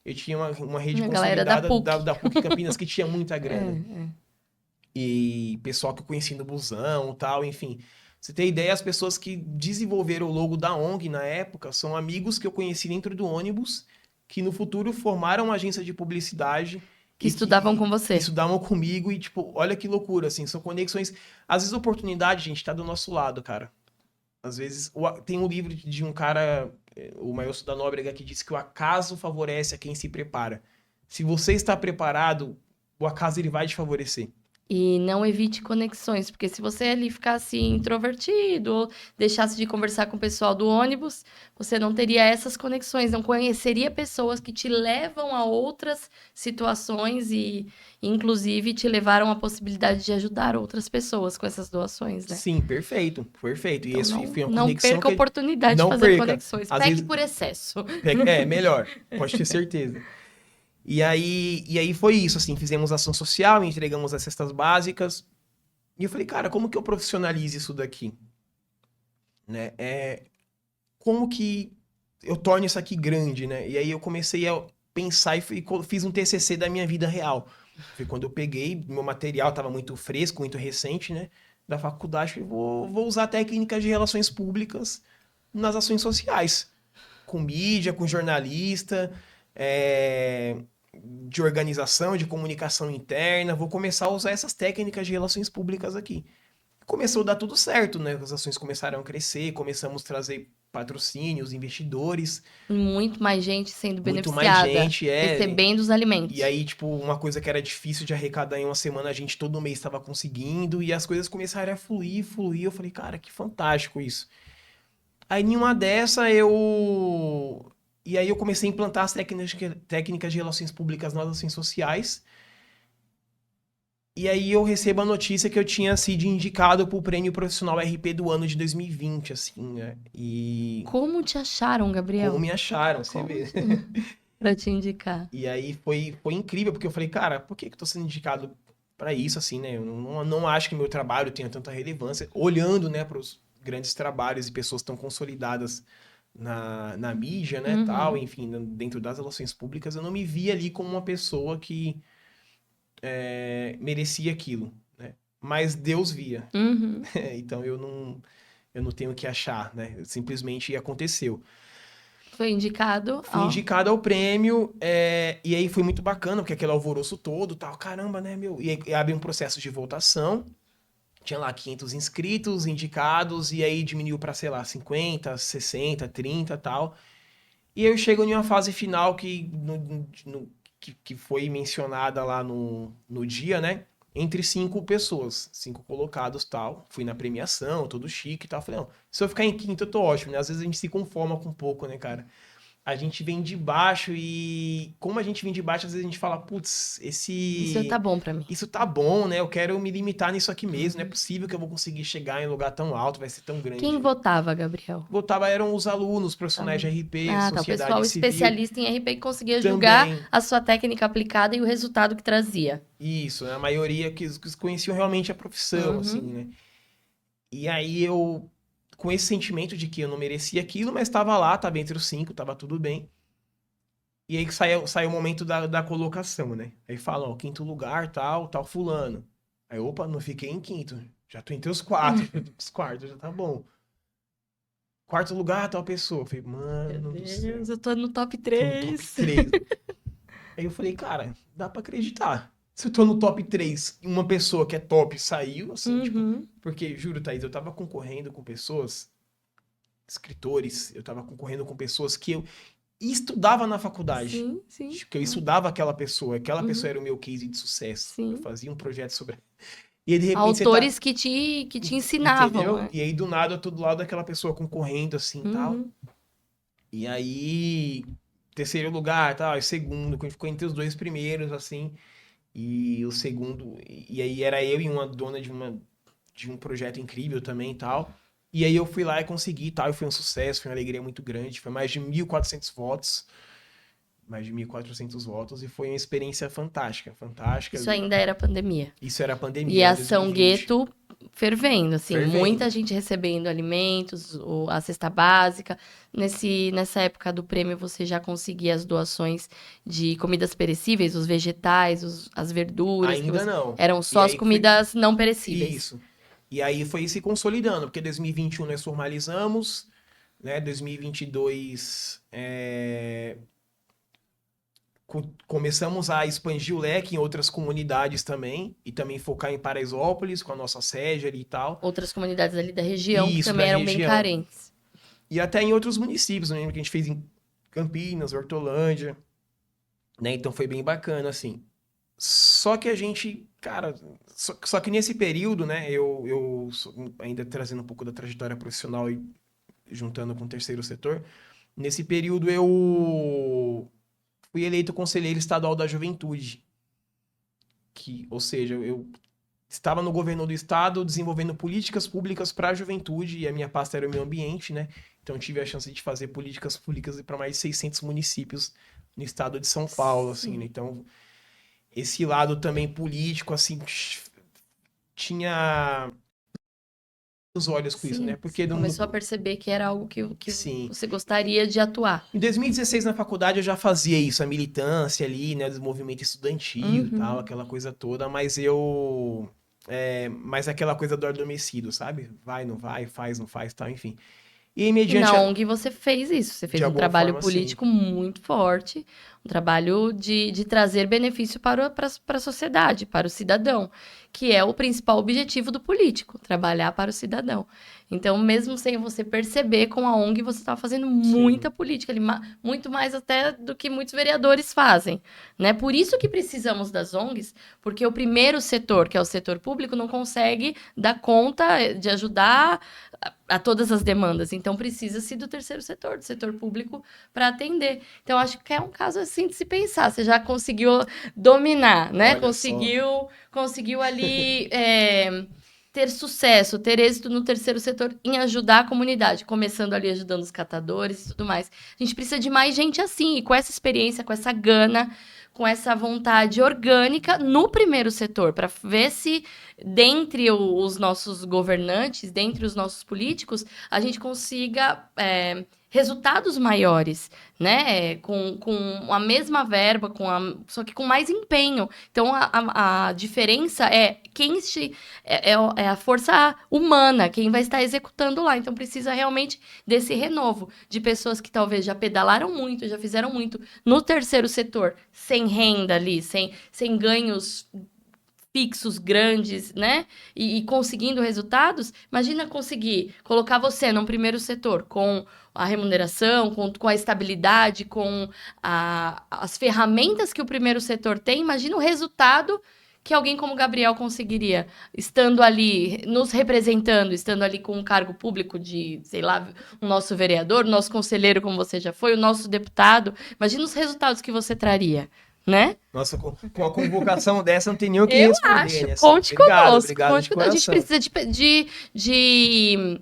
Speaker 1: eu tinha uma rede consolidada da PUC Campinas, que tinha muita grana. E pessoal que eu conheci no busão e tal, enfim... Você tem ideia, as pessoas que desenvolveram o logo da ONG na época são amigos que eu conheci dentro do ônibus, que no futuro formaram uma agência de publicidade.
Speaker 2: Que estudavam com você.
Speaker 1: Que estudavam comigo e, tipo, olha que loucura, assim, são conexões. Às vezes a oportunidade, gente, tá do nosso lado, cara. Às vezes, tem um livro de um cara, o Mailson da Nóbrega, que diz que o acaso favorece a quem se prepara. Se você está preparado, o acaso ele vai te favorecer.
Speaker 2: E não evite conexões, porque se você ali ficasse introvertido ou deixasse de conversar com o pessoal do ônibus, você não teria essas conexões, não conheceria pessoas que te levam a outras situações e, inclusive, te levaram à possibilidade de ajudar outras pessoas com essas doações, né?
Speaker 1: Sim, perfeito. Então, e esse foi uma
Speaker 2: não
Speaker 1: conexão
Speaker 2: perca a oportunidade de fazer conexões. Pegue por excesso.
Speaker 1: Melhor, pode ter certeza. E aí foi isso, assim, fizemos ação social, entregamos as cestas básicas. E eu falei, cara, como que eu profissionalizo isso daqui? Né? Como que eu torno isso aqui grande, né? E aí eu comecei a pensar fiz um TCC da minha vida real. Foi quando eu peguei, meu material estava muito fresco, muito recente, né? Da faculdade, falei, vou usar técnicas de relações públicas nas ações sociais. Com mídia, com jornalista, de organização, de comunicação interna. Vou começar a usar essas técnicas de relações públicas aqui. Começou a dar tudo certo, né? As ações começaram a crescer, começamos a trazer patrocínios, investidores,
Speaker 2: Muito mais gente sendo
Speaker 1: muito mais
Speaker 2: beneficiada,
Speaker 1: gente,
Speaker 2: recebendo os
Speaker 1: E
Speaker 2: alimentos.
Speaker 1: aí, tipo, uma coisa que era difícil de arrecadar em uma semana, a gente todo mês estava conseguindo, e as coisas começaram a fluir, fluir. Eu falei, cara, que fantástico isso. Aí, em uma dessa, eu. E aí, eu comecei a implantar as técnicas de relações públicas nas ações sociais. E aí, eu recebo a notícia que eu tinha sido indicado para o Prêmio Profissional RP do ano de 2020, assim, né? E.
Speaker 2: Como te acharam,
Speaker 1: Como
Speaker 2: Gabriel?
Speaker 1: me acharam, você
Speaker 2: Como
Speaker 1: vê.
Speaker 2: para te indicar?
Speaker 1: E aí foi incrível, porque eu falei, cara, por que eu tô sendo indicado para isso, assim, né? Eu não acho que meu trabalho tenha tanta relevância. Olhando, né, para os grandes trabalhos e pessoas tão consolidadas na mídia, né, tal,
Speaker 2: Uhum,
Speaker 1: enfim, dentro das relações públicas, eu não me via ali como uma pessoa que merecia aquilo, né? Mas Deus via.
Speaker 2: uhum.
Speaker 1: Então eu não tenho o que achar, né? Simplesmente aconteceu.
Speaker 2: Foi indicado,
Speaker 1: Fui
Speaker 2: ó.
Speaker 1: indicado ao prêmio, e aí foi muito bacana, porque aquele alvoroço todo, tal, caramba, né, meu? E aí abriu um processo de votação, tinha lá 500 inscritos, indicados, e aí diminuiu para, sei lá, 50, 60, 30 tal. E eu chego em uma fase final que foi mencionada lá no dia, né? Entre 5 pessoas, 5 colocados tal. Fui na premiação, todo chique e tal. Falei, não, se eu ficar em quinto, eu tô ótimo, né? Às vezes a gente se conforma com pouco, né, cara? A gente vem de baixo e como a gente vem de baixo, às vezes a gente fala, putz,
Speaker 2: Isso tá bom pra mim.
Speaker 1: isso tá bom, né? Eu quero me limitar nisso aqui mesmo. Não é
Speaker 2: Uhum.
Speaker 1: possível que eu vou conseguir chegar em um lugar tão alto, vai ser tão
Speaker 2: Quem
Speaker 1: grande.
Speaker 2: votava, Gabriel?
Speaker 1: Votava eram os alunos, profissionais de
Speaker 2: Aluno.
Speaker 1: RP,
Speaker 2: Ah, tá. O
Speaker 1: sociedade
Speaker 2: pessoal
Speaker 1: civil
Speaker 2: especialista em RP que conseguia julgar
Speaker 1: também.
Speaker 2: a sua técnica aplicada e o resultado que trazia.
Speaker 1: Isso, né? A maioria que conheciam realmente a profissão, assim,
Speaker 2: Uhum.
Speaker 1: né? E aí eu, com esse sentimento de que eu não merecia aquilo, mas estava lá, estava entre os 5, estava tudo bem. E aí que saiu o momento da colocação, né? Aí falam, ó, quinto lugar, tal fulano. Aí, opa, não fiquei em quinto. Já tô entre os 4. Os quartos, já tá bom. Quarto lugar, tal pessoa. Eu falei,
Speaker 2: Meu
Speaker 1: mano do céu,
Speaker 2: Deus, eu tô no top
Speaker 1: tô no top
Speaker 2: 3.
Speaker 1: 3. Aí eu falei, cara, dá pra acreditar. Se eu tô no top 3 e uma pessoa que é top saiu, assim, tipo...
Speaker 2: Uhum.
Speaker 1: Porque, juro, Thaís, eu tava concorrendo com pessoas, escritores, eu tava concorrendo com pessoas que eu estudava na faculdade.
Speaker 2: Sim, sim.
Speaker 1: Que eu
Speaker 2: Uhum.
Speaker 1: estudava aquela pessoa
Speaker 2: Uhum.
Speaker 1: era o meu case de sucesso. Eu
Speaker 2: Sim.
Speaker 1: fazia um projeto sobre. E aí, de repente, você tá.
Speaker 2: Autores que te ensinavam,
Speaker 1: Entendeu?
Speaker 2: né?
Speaker 1: E aí, do nada, eu tô do lado daquela pessoa concorrendo assim tal.
Speaker 2: Uhum.
Speaker 1: E aí, terceiro lugar, tal, e segundo, quando ficou entre os dois primeiros, assim. E o segundo. E aí era eu e uma dona de um projeto incrível também e tal. E aí eu fui lá e consegui e tal, e foi um sucesso, foi uma alegria muito grande. Foi mais de 1.400 votos. Mais de 1.400 votos, e foi uma experiência fantástica, fantástica.
Speaker 2: Isso ainda era pandemia.
Speaker 1: Isso era a
Speaker 2: E
Speaker 1: pandemia,
Speaker 2: a
Speaker 1: era
Speaker 2: Ação
Speaker 1: 2020.
Speaker 2: Gueto fervendo, assim, muita
Speaker 1: Fervendo.
Speaker 2: gente recebendo alimentos, a cesta básica. Nessa época do prêmio, você já conseguia as doações de comidas perecíveis, os vegetais, as verduras,
Speaker 1: Ainda não.
Speaker 2: eram
Speaker 1: E
Speaker 2: só as
Speaker 1: aí foi
Speaker 2: comidas não perecíveis.
Speaker 1: isso. E aí foi se consolidando, porque 2021 nós formalizamos, né? 2022 começamos a expandir o leque em outras comunidades também, e também focar em Paraisópolis, com a nossa sede ali e tal.
Speaker 2: Outras comunidades ali da região
Speaker 1: E
Speaker 2: que
Speaker 1: isso
Speaker 2: também
Speaker 1: da
Speaker 2: eram bem
Speaker 1: região.
Speaker 2: carentes.
Speaker 1: E até em outros municípios, eu lembro que a gente fez em Campinas, Hortolândia, né? Então foi bem bacana, assim. Só que a gente, cara, só que nesse período, né, ainda trazendo um pouco da trajetória profissional e juntando com o terceiro setor, nesse período eu fui eleito conselheiro estadual da juventude, ou seja, eu estava no governo do estado desenvolvendo políticas públicas para a juventude e a minha pasta era o meio ambiente, né? Então eu tive a chance de fazer políticas públicas para mais de 600 municípios no estado de São Paulo, assim, né?
Speaker 2: Sim.
Speaker 1: Então esse lado também político, assim, tinha os olhos com isso,
Speaker 2: Sim,
Speaker 1: né? Porque
Speaker 2: começou a perceber que era algo que
Speaker 1: Sim.
Speaker 2: você gostaria de atuar.
Speaker 1: Em 2016, na faculdade, eu já fazia isso, a militância ali, né, do movimento estudantil e tal, aquela coisa toda, mas mas aquela coisa do adormecido, sabe? Vai, não vai, faz, não faz, tal, enfim. E
Speaker 2: E
Speaker 1: mediante,
Speaker 2: na ONG você fez isso, você fez
Speaker 1: de
Speaker 2: um
Speaker 1: alguma
Speaker 2: trabalho
Speaker 1: forma, sim.
Speaker 2: político muito forte, um trabalho de trazer benefício para a sociedade, para o cidadão, que é o principal objetivo do político, trabalhar para o cidadão. Então, mesmo sem você perceber, com a ONG você estava fazendo muita política, ali, muito mais até do que muitos vereadores fazem, né? Por isso que precisamos das ONGs, porque o primeiro setor, que é o setor público, não consegue dar conta de ajudar a todas as demandas. Então, precisa-se do terceiro setor, do setor público, para atender. Então, acho que é um caso assim de se pensar. Você já conseguiu dominar, né?
Speaker 1: Olha
Speaker 2: Conseguiu ali ter sucesso, ter êxito no terceiro setor em ajudar a comunidade, começando ali ajudando os catadores e tudo mais. A gente precisa de mais gente assim, e com essa experiência, com essa gana, com essa vontade orgânica no primeiro setor, para ver se, dentre os nossos governantes, dentre os nossos políticos, a gente consiga resultados maiores, né? Com a mesma verba, só que com mais empenho. Então, a diferença é é a força humana, quem vai estar executando lá. Então, precisa realmente desse renovo de pessoas que talvez já pedalaram muito, já fizeram muito no terceiro setor, sem renda ali, sem ganhos fixos grandes, né? E conseguindo resultados. Imagina conseguir colocar você num primeiro setor com a remuneração, com a estabilidade, com as ferramentas que o primeiro setor tem. Imagina o resultado que alguém como o Gabriel conseguiria, estando ali, nos representando, estando ali com um cargo público de, sei lá, o nosso vereador, o nosso conselheiro, como você já foi, o nosso deputado. Imagina os resultados que você traria, né?
Speaker 1: Nossa, com uma convocação dessa não tem nem o que
Speaker 2: Eu
Speaker 1: responder,
Speaker 2: acho.
Speaker 1: né? Assim,
Speaker 2: Conte
Speaker 1: obrigado,
Speaker 2: conosco.
Speaker 1: obrigado
Speaker 2: Conte
Speaker 1: de
Speaker 2: conosco. A gente
Speaker 1: coração.
Speaker 2: precisa de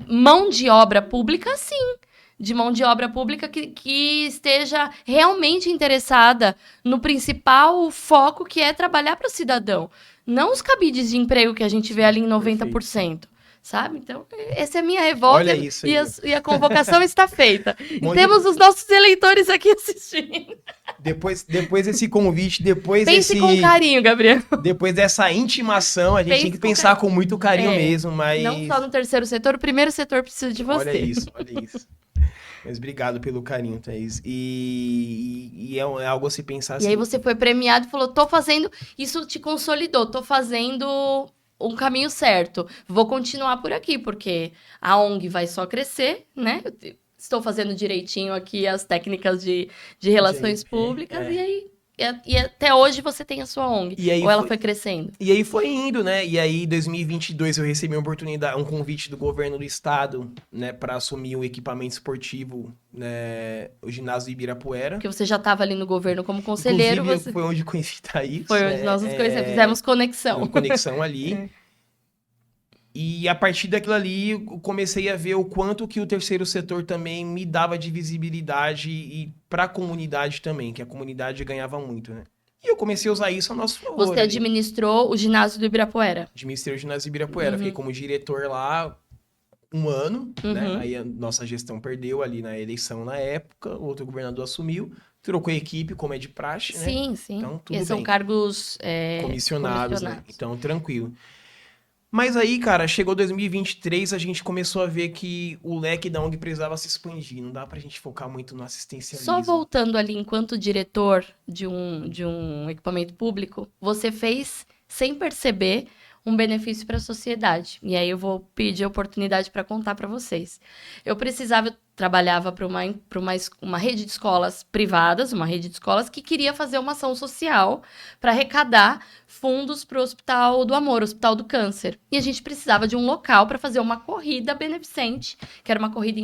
Speaker 2: mão de obra pública, sim. De mão de obra pública que esteja realmente interessada no principal foco, que é trabalhar para o cidadão. Não os cabides de emprego que a gente vê ali em 90%. Sabe? Então, essa é a minha revolta.
Speaker 1: Olha isso aí.
Speaker 2: E a convocação está feita. E
Speaker 1: Bom
Speaker 2: temos os nossos eleitores aqui assistindo.
Speaker 1: Depois desse convite,
Speaker 2: Pense com carinho, Gabriel.
Speaker 1: Depois dessa intimação, a gente tem que pensar com muito carinho mesmo, mas...
Speaker 2: Não só no terceiro setor, o primeiro setor precisa de você.
Speaker 1: Olha isso. Mas obrigado pelo carinho, Thaís. E é algo a se pensar assim.
Speaker 2: E aí você foi premiado e falou, tô fazendo... Isso te consolidou, tô fazendo um caminho certo. Vou continuar por aqui, porque a ONG vai só crescer, né? Estou fazendo direitinho aqui as técnicas de relações públicas, e até hoje você tem a sua ONG. Ou ela foi crescendo?
Speaker 1: E aí foi indo, né? E aí, em 2022, eu recebi uma oportunidade, um convite do governo do estado, né, para assumir o equipamento esportivo, né, o ginásio de Ibirapuera.
Speaker 2: Porque você já estava ali no governo como conselheiro.
Speaker 1: Inclusive, foi onde conheci Thaís.
Speaker 2: Foi onde nós nos conhecemos, fizemos conexão.
Speaker 1: Conexão ali. E a partir daquilo ali, eu comecei a ver o quanto que o terceiro setor também me dava de visibilidade e para a comunidade também, que a comunidade ganhava muito, né? E eu comecei a usar isso a nosso favor.
Speaker 2: Você administrou o ginásio do Ibirapuera?
Speaker 1: Administrei o ginásio do Ibirapuera. Fiquei como diretor lá 1 ano, né? Aí a nossa gestão perdeu ali na eleição na época, outro governador assumiu, trocou a equipe, como é de praxe, né?
Speaker 2: Sim.
Speaker 1: Então, tudo
Speaker 2: são
Speaker 1: bem.
Speaker 2: cargos
Speaker 1: Comissionados, né? Então, tranquilo. Mas aí, cara, chegou 2023, a gente começou a ver que o leque da ONG precisava se expandir. Não dá pra gente focar muito no assistencialismo.
Speaker 2: Só voltando ali, enquanto diretor de um equipamento público, você fez, sem perceber, um benefício para a sociedade. E aí eu vou pedir a oportunidade para contar para vocês. Eu trabalhava para uma rede de escolas privadas, uma rede de escolas que queria fazer uma ação social para arrecadar fundos para o Hospital do Amor, Hospital do Câncer. E a gente precisava de um local para fazer uma corrida beneficente, que era uma corrida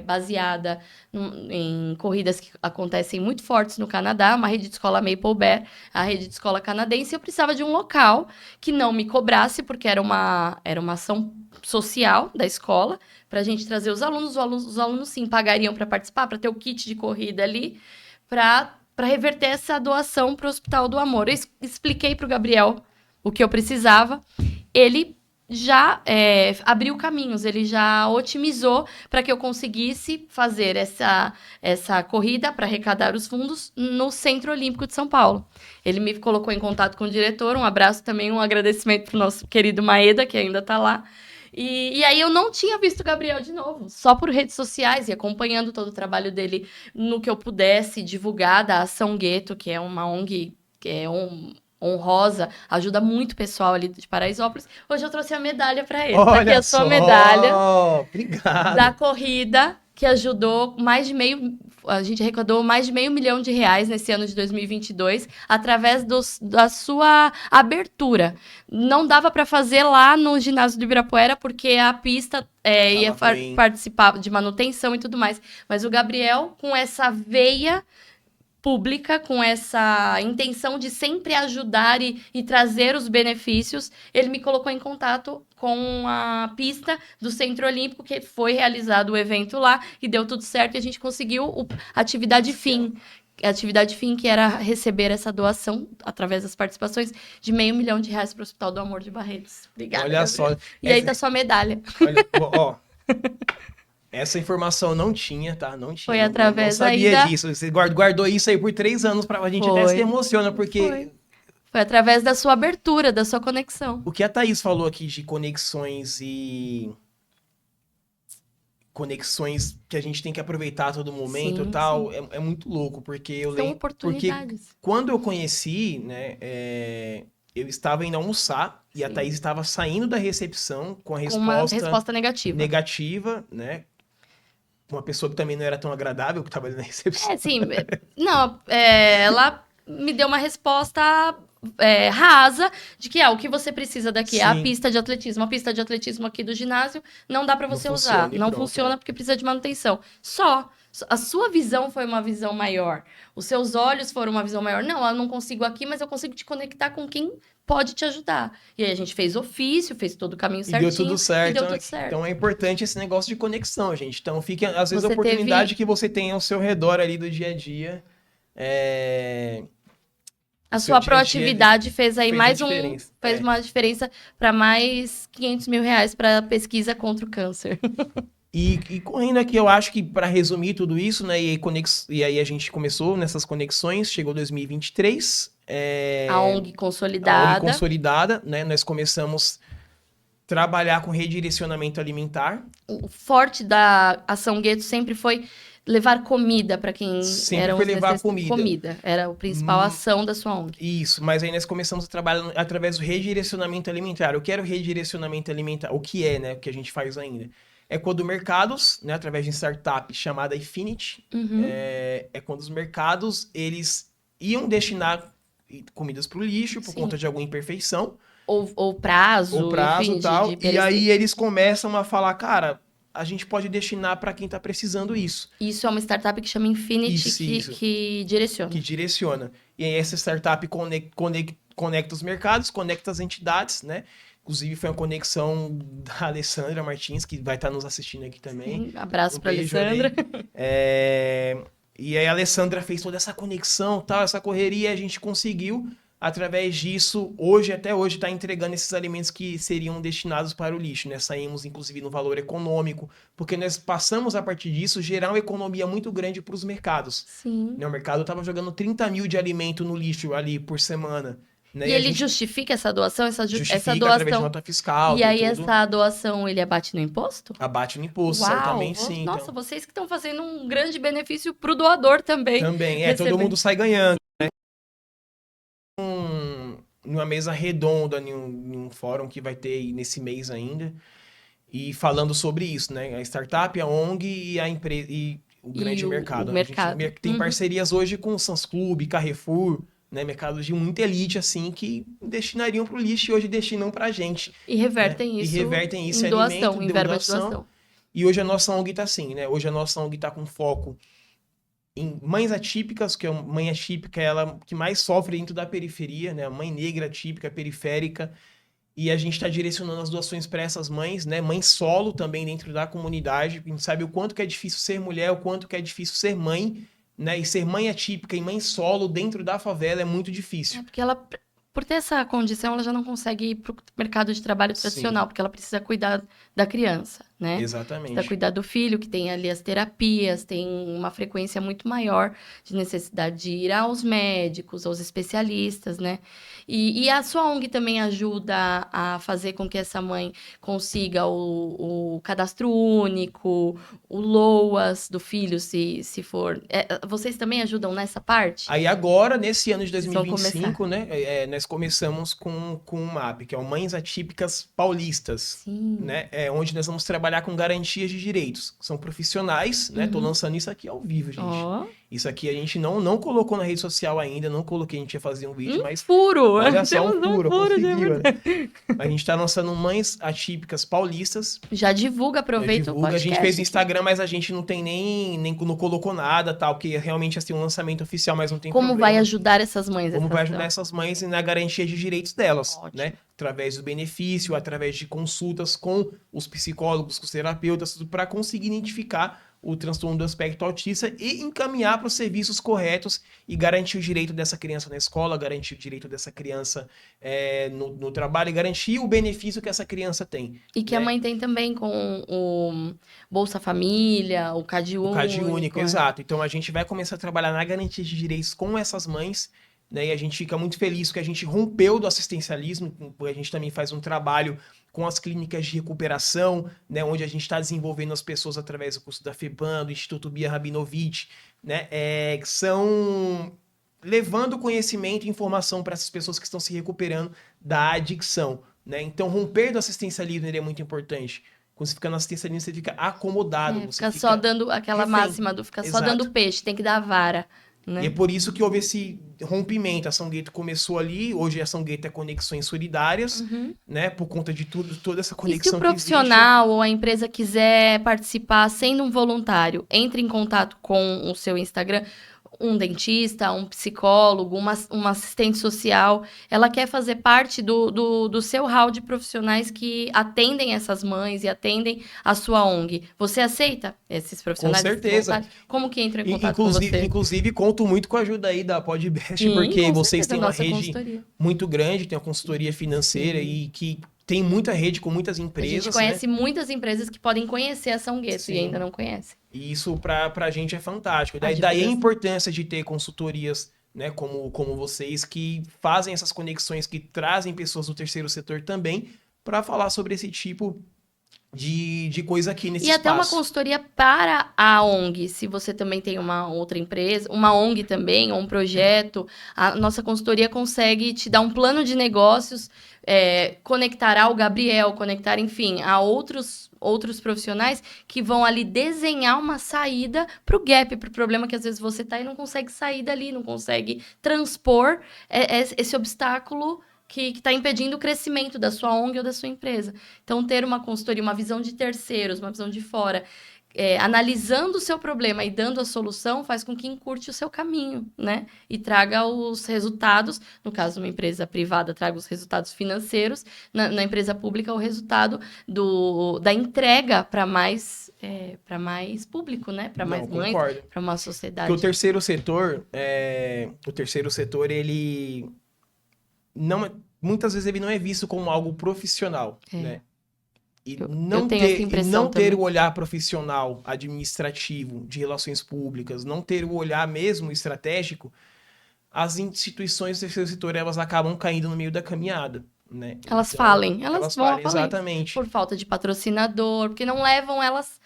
Speaker 2: baseada em corridas que acontecem muito fortes no Canadá, uma rede de escola Maple Bear, a rede de escola canadense. Eu precisava de um local que não me cobrasse, porque era uma ação social da escola, para a gente trazer os alunos sim pagariam para participar, para ter o kit de corrida ali, para reverter essa doação para o Hospital do Amor. Eu expliquei para o Gabriel o que eu precisava, ele já abriu caminhos, ele já otimizou para que eu conseguisse fazer essa corrida para arrecadar os fundos no Centro Olímpico de São Paulo. Ele me colocou em contato com o diretor, um abraço também, um agradecimento para o nosso querido Maeda, que ainda está lá. E aí eu não tinha visto o Gabriel de novo, só por redes sociais e acompanhando todo o trabalho dele no que eu pudesse divulgar da Ação Gueto, que é uma ONG, que é honrosa, ajuda muito o pessoal ali de Paraisópolis. Hoje eu trouxe a medalha para ele. Tá aqui a sua medalha
Speaker 1: Obrigado.
Speaker 2: da corrida, que ajudou a gente arrecadou mais de R$500 mil nesse ano de 2022, através da sua abertura. Não dava para fazer lá no ginásio do Ibirapuera, porque a pista ia participar de manutenção e tudo mais. Mas o Gabriel, com essa veia pública, com essa intenção de sempre ajudar e trazer os benefícios, ele me colocou em contato com a pista do Centro Olímpico, que foi realizado o evento lá, e deu tudo certo, e a gente conseguiu a atividade fim. A atividade fim, que era receber essa doação, através das participações, de R$500 mil para o Hospital do Amor de Barretos. Obrigada,
Speaker 1: Olha
Speaker 2: Gabriel.
Speaker 1: só.
Speaker 2: E aí tá sua medalha.
Speaker 1: Olha, ó... Essa informação não tinha, tá? Não tinha.
Speaker 2: Foi através
Speaker 1: não sabia
Speaker 2: aí
Speaker 1: disso. Você guardou isso aí por 3 anos pra gente até se emociona, porque...
Speaker 2: Foi através da sua abertura, da sua conexão.
Speaker 1: O que a Thaís falou aqui de conexões e... Conexões que a gente tem que aproveitar a todo momento e tal, é muito louco, porque eu lembro...
Speaker 2: São oportunidades.
Speaker 1: Porque quando eu conheci, né, eu estava indo almoçar e a Thaís estava saindo da recepção com a resposta...
Speaker 2: uma resposta negativa.
Speaker 1: Negativa, né? Uma pessoa que também não era tão agradável, que estava ali na recepção.
Speaker 2: Sim. Não, ela me deu uma resposta rasa de que o que você precisa daqui é a pista de atletismo. A pista de atletismo aqui do ginásio não dá para você usar. Não funciona porque precisa de manutenção. Só. A sua visão foi uma visão maior. Os seus olhos foram uma visão maior. Não, eu não consigo aqui, mas eu consigo te conectar com quem pode te ajudar. E aí a gente fez ofício, fez todo o caminho certinho.
Speaker 1: E deu tudo certo.
Speaker 2: Deu tudo certo.
Speaker 1: Então é importante esse negócio de conexão, gente. Então fica, às vezes, a oportunidade que você tem ao seu redor ali do dia a dia.
Speaker 2: A sua proatividade fez aí
Speaker 1: fez
Speaker 2: uma diferença para mais R$500 mil para pesquisa contra o câncer.
Speaker 1: E correndo aqui, eu acho que para resumir tudo isso, né? E aí a gente começou nessas conexões, chegou 2023.
Speaker 2: A ONG consolidada.
Speaker 1: A ONG consolidada, né? Nós começamos a trabalhar com redirecionamento alimentar.
Speaker 2: O forte da Ação Gueto sempre foi levar comida para quem
Speaker 1: sempre foi levar
Speaker 2: comida. Era a principal ação da sua ONG.
Speaker 1: Isso, mas aí nós começamos a trabalhar através do redirecionamento alimentar. O que era o redirecionamento alimentar? O que é, né? O que a gente faz ainda? É quando mercados, né, através de startup chamada Infinity, quando os mercados, eles iam destinar comidas para o lixo por conta de alguma imperfeição.
Speaker 2: Ou prazo, enfim,
Speaker 1: e tal. E aí eles começam a falar, cara, a gente pode destinar para quem está precisando isso.
Speaker 2: Isso é uma startup que chama Infinity, que direciona.
Speaker 1: Que direciona. E aí essa startup conecta os mercados, conecta as entidades, né? Inclusive, foi uma conexão da Alessandra Martins, que vai estar nos assistindo aqui também.
Speaker 2: Sim, abraço para a Alessandra.
Speaker 1: E aí a Alessandra fez toda essa conexão, tal, essa correria, a gente conseguiu, através disso, até hoje, está entregando esses alimentos que seriam destinados para o lixo, né? Saímos, inclusive, no valor econômico, porque nós passamos, a partir disso, gerar uma economia muito grande para os mercados.
Speaker 2: Sim.
Speaker 1: Né? O mercado estava jogando 30 mil de alimento no lixo ali por semana. Né?
Speaker 2: E ele justifica essa doação? Essa doação
Speaker 1: através de nota fiscal.
Speaker 2: E aí essa doação, ele abate no imposto?
Speaker 1: Abate no imposto, certamente sim.
Speaker 2: Nossa,
Speaker 1: então.
Speaker 2: Vocês que estão fazendo um grande benefício pro doador também.
Speaker 1: Também, todo mundo sai ganhando, né? Numa mesa redonda, em um fórum que vai ter aí nesse mês ainda, e falando sobre isso, né? A startup, a ONG e a empresa e o grande mercado.
Speaker 2: A
Speaker 1: gente tem parcerias hoje com o Sam's Club, Carrefour, né, mercados de muita elite, assim, que destinariam para o lixo e hoje destinam para a gente.
Speaker 2: E revertem isso.
Speaker 1: E revertem isso
Speaker 2: em doação, em verba de doação.
Speaker 1: E hoje a nossa ONG está assim, né? Hoje a nossa ONG está com foco em mães atípicas, que a mãe atípica é ela que mais sofre dentro da periferia, né? A mãe negra atípica, periférica. E a gente está direcionando as doações para essas mães, né? Mãe solo também dentro da comunidade. A gente sabe o quanto que é difícil ser mulher, o quanto que é difícil ser mãe, né? E ser mãe atípica e mãe solo dentro da favela é muito difícil.
Speaker 2: Porque ela por ter essa condição, ela já não consegue ir para o mercado de trabalho
Speaker 1: Sim,
Speaker 2: tradicional, porque ela precisa cuidar da criança, né? Precisa
Speaker 1: exatamente.
Speaker 2: cuidar do filho, que tem ali as terapias, tem uma frequência muito maior de necessidade de ir aos médicos, aos especialistas, né? E a sua ONG também ajuda a fazer com que essa mãe consiga o cadastro único, o LOAS do filho, se for. Vocês também ajudam nessa parte?
Speaker 1: Aí agora, nesse ano de
Speaker 2: Vocês vão começar.
Speaker 1: 2025, né, nós começamos com um MAP, que é o Mães Atípicas Paulistas,
Speaker 2: Sim.
Speaker 1: né, onde nós vamos trabalhar com garantias de direitos. São profissionais, né, tô
Speaker 2: Uhum.
Speaker 1: lançando isso aqui ao vivo, gente.
Speaker 2: Ó,
Speaker 1: Isso aqui a gente não colocou na rede social ainda, não coloquei, a gente ia fazer um vídeo, mas
Speaker 2: furo!
Speaker 1: olha só,
Speaker 2: Temos
Speaker 1: um furo,
Speaker 2: furo de
Speaker 1: conseguiu, né?
Speaker 2: verdade.
Speaker 1: A gente tá lançando Mães Atípicas Paulistas.
Speaker 2: Já divulga, aproveita o
Speaker 1: Divulga. A gente
Speaker 2: podcast
Speaker 1: fez no
Speaker 2: aqui.
Speaker 1: Instagram, mas a gente não tem nem não colocou nada, tal, porque realmente assim, um lançamento oficial, mas não tem
Speaker 2: Como
Speaker 1: problema.
Speaker 2: vai ajudar essas mães?
Speaker 1: Como
Speaker 2: essa
Speaker 1: vai
Speaker 2: ação?
Speaker 1: ajudar essas mães na garantia de direitos delas,
Speaker 2: Ótimo.
Speaker 1: né? Através do benefício, através de consultas com os psicólogos, com os terapeutas, tudo para conseguir identificar o transtorno do espectro autista e encaminhar para os serviços corretos e garantir o direito dessa criança na escola, garantir o direito dessa criança no trabalho e garantir o benefício que essa criança tem.
Speaker 2: E que a
Speaker 1: né?
Speaker 2: mãe tem também com o Bolsa Família, o CAD
Speaker 1: O CAD único,
Speaker 2: é.
Speaker 1: exato. Então a gente vai começar a trabalhar na garantia de direitos com essas mães, né? E a gente fica muito feliz que a gente rompeu do assistencialismo, a gente também faz um trabalho com as clínicas de recuperação, né? Onde a gente está desenvolvendo as pessoas através do curso da FEBAM, do Instituto Bia Rabinovich, né? Que são levando conhecimento e informação para essas pessoas que estão se recuperando da adicção, né? Então romper do assistencialismo ele é muito importante. Quando você fica no assistencialismo, você fica acomodado. Você
Speaker 2: Fica só dando aquela
Speaker 1: refém.
Speaker 2: máxima do fica só
Speaker 1: Exato.
Speaker 2: dando peixe, tem que dar vara. Né?
Speaker 1: E é por isso que houve esse rompimento. A São Gueto começou ali, hoje a São Gueto é Conexões Solidárias, né? Por conta de toda essa
Speaker 2: E se
Speaker 1: conexão
Speaker 2: o
Speaker 1: que existe.
Speaker 2: profissional ou a empresa quiser participar sendo um voluntário, entre em contato com o seu Instagram, um dentista, um psicólogo, uma assistente social, ela quer fazer parte do seu hall de profissionais que atendem essas mães e atendem a sua ONG. Você aceita esses profissionais?
Speaker 1: Com certeza.
Speaker 2: Como que entra em contato com você?
Speaker 1: Inclusive, conto muito com a ajuda aí da Podbest,
Speaker 2: Sim,
Speaker 1: porque
Speaker 2: com
Speaker 1: vocês
Speaker 2: certeza,
Speaker 1: têm uma
Speaker 2: nossa
Speaker 1: rede
Speaker 2: consultoria.
Speaker 1: muito grande, tem uma consultoria financeira e que tem muita rede com muitas
Speaker 2: A
Speaker 1: empresas.
Speaker 2: gente conhece muitas empresas que podem conhecer a São Gueto
Speaker 1: Sim.
Speaker 2: e ainda não conhecem.
Speaker 1: E isso pra gente é fantástico. Daí a
Speaker 2: divulgação.
Speaker 1: importância de ter consultorias, né, como vocês, que fazem essas conexões, que trazem pessoas do terceiro setor também para falar sobre esse tipo de coisa aqui nesse
Speaker 2: E até uma
Speaker 1: espaço.
Speaker 2: consultoria para a ONG, se você também tem uma outra empresa, uma ONG também, ou um projeto, a nossa consultoria consegue te dar um plano de negócios, conectar ao Gabriel, conectar, enfim, a outros profissionais que vão ali desenhar uma saída para o gap, para o problema que às vezes você tá e não consegue sair dali, não consegue transpor esse obstáculo que está impedindo o crescimento da sua ONG ou da sua empresa. Então, ter uma consultoria, uma visão de terceiros, uma visão de fora, analisando o seu problema e dando a solução, faz com que encurte o seu caminho, né? E traga os resultados, no caso, uma empresa privada traga os resultados financeiros, na empresa pública, o resultado da entrega para mais público, né? Para mais mães, para uma sociedade.
Speaker 1: Porque o terceiro setor, ele não, muitas vezes ele não é visto como algo profissional, né? E não ter o olhar profissional, administrativo, de relações públicas, não ter o olhar mesmo estratégico, as instituições do terceiro setor, elas acabam caindo no meio da caminhada, né?
Speaker 2: Elas falem, elas vão
Speaker 1: falem, exatamente.
Speaker 2: Por falta de patrocinador, porque não levam elas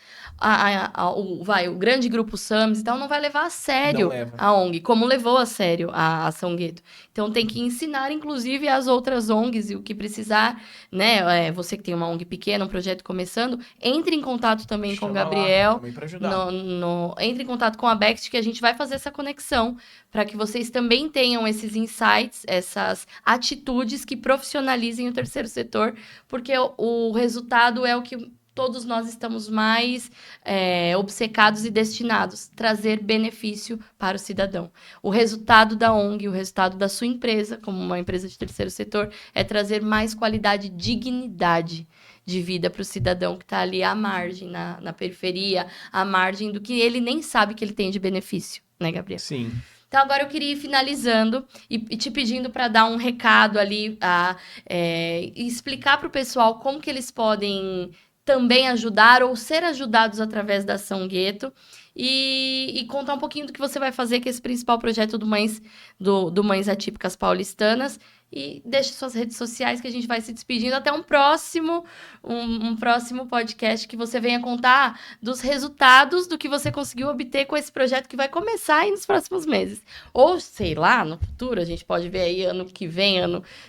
Speaker 2: o grande grupo SAMS e tal, não vai levar a sério a ONG, como levou a sério a São Gueto. Então tem que ensinar, inclusive, as outras ONGs e o que precisar, né? Você que tem uma ONG pequena, um projeto começando, entre em contato também com o Gabriel. Entre em contato com a Bext, que a gente vai fazer essa conexão, para que vocês também tenham esses insights, essas atitudes que profissionalizem o terceiro setor, porque o resultado é o que todos nós estamos mais obcecados e destinados, trazer benefício para o cidadão. O resultado da ONG, o resultado da sua empresa, como uma empresa de terceiro setor, é trazer mais qualidade e dignidade de vida para o cidadão que está ali à margem, na periferia, à margem do que ele nem sabe que ele tem de benefício, né, Gabriel?
Speaker 1: Sim.
Speaker 2: Então, agora eu queria ir finalizando e te pedindo para dar um recado ali e explicar para o pessoal como que eles podem também ajudar ou ser ajudados através da Ação Gueto e contar um pouquinho do que você vai fazer, que é esse principal projeto do Mães Atípicas Paulistanas. E deixe suas redes sociais que a gente vai se despedindo até um próximo podcast que você venha contar dos resultados do que você conseguiu obter com esse projeto que vai começar aí nos próximos meses. Ou, sei lá, no futuro, a gente pode ver aí ano que vem,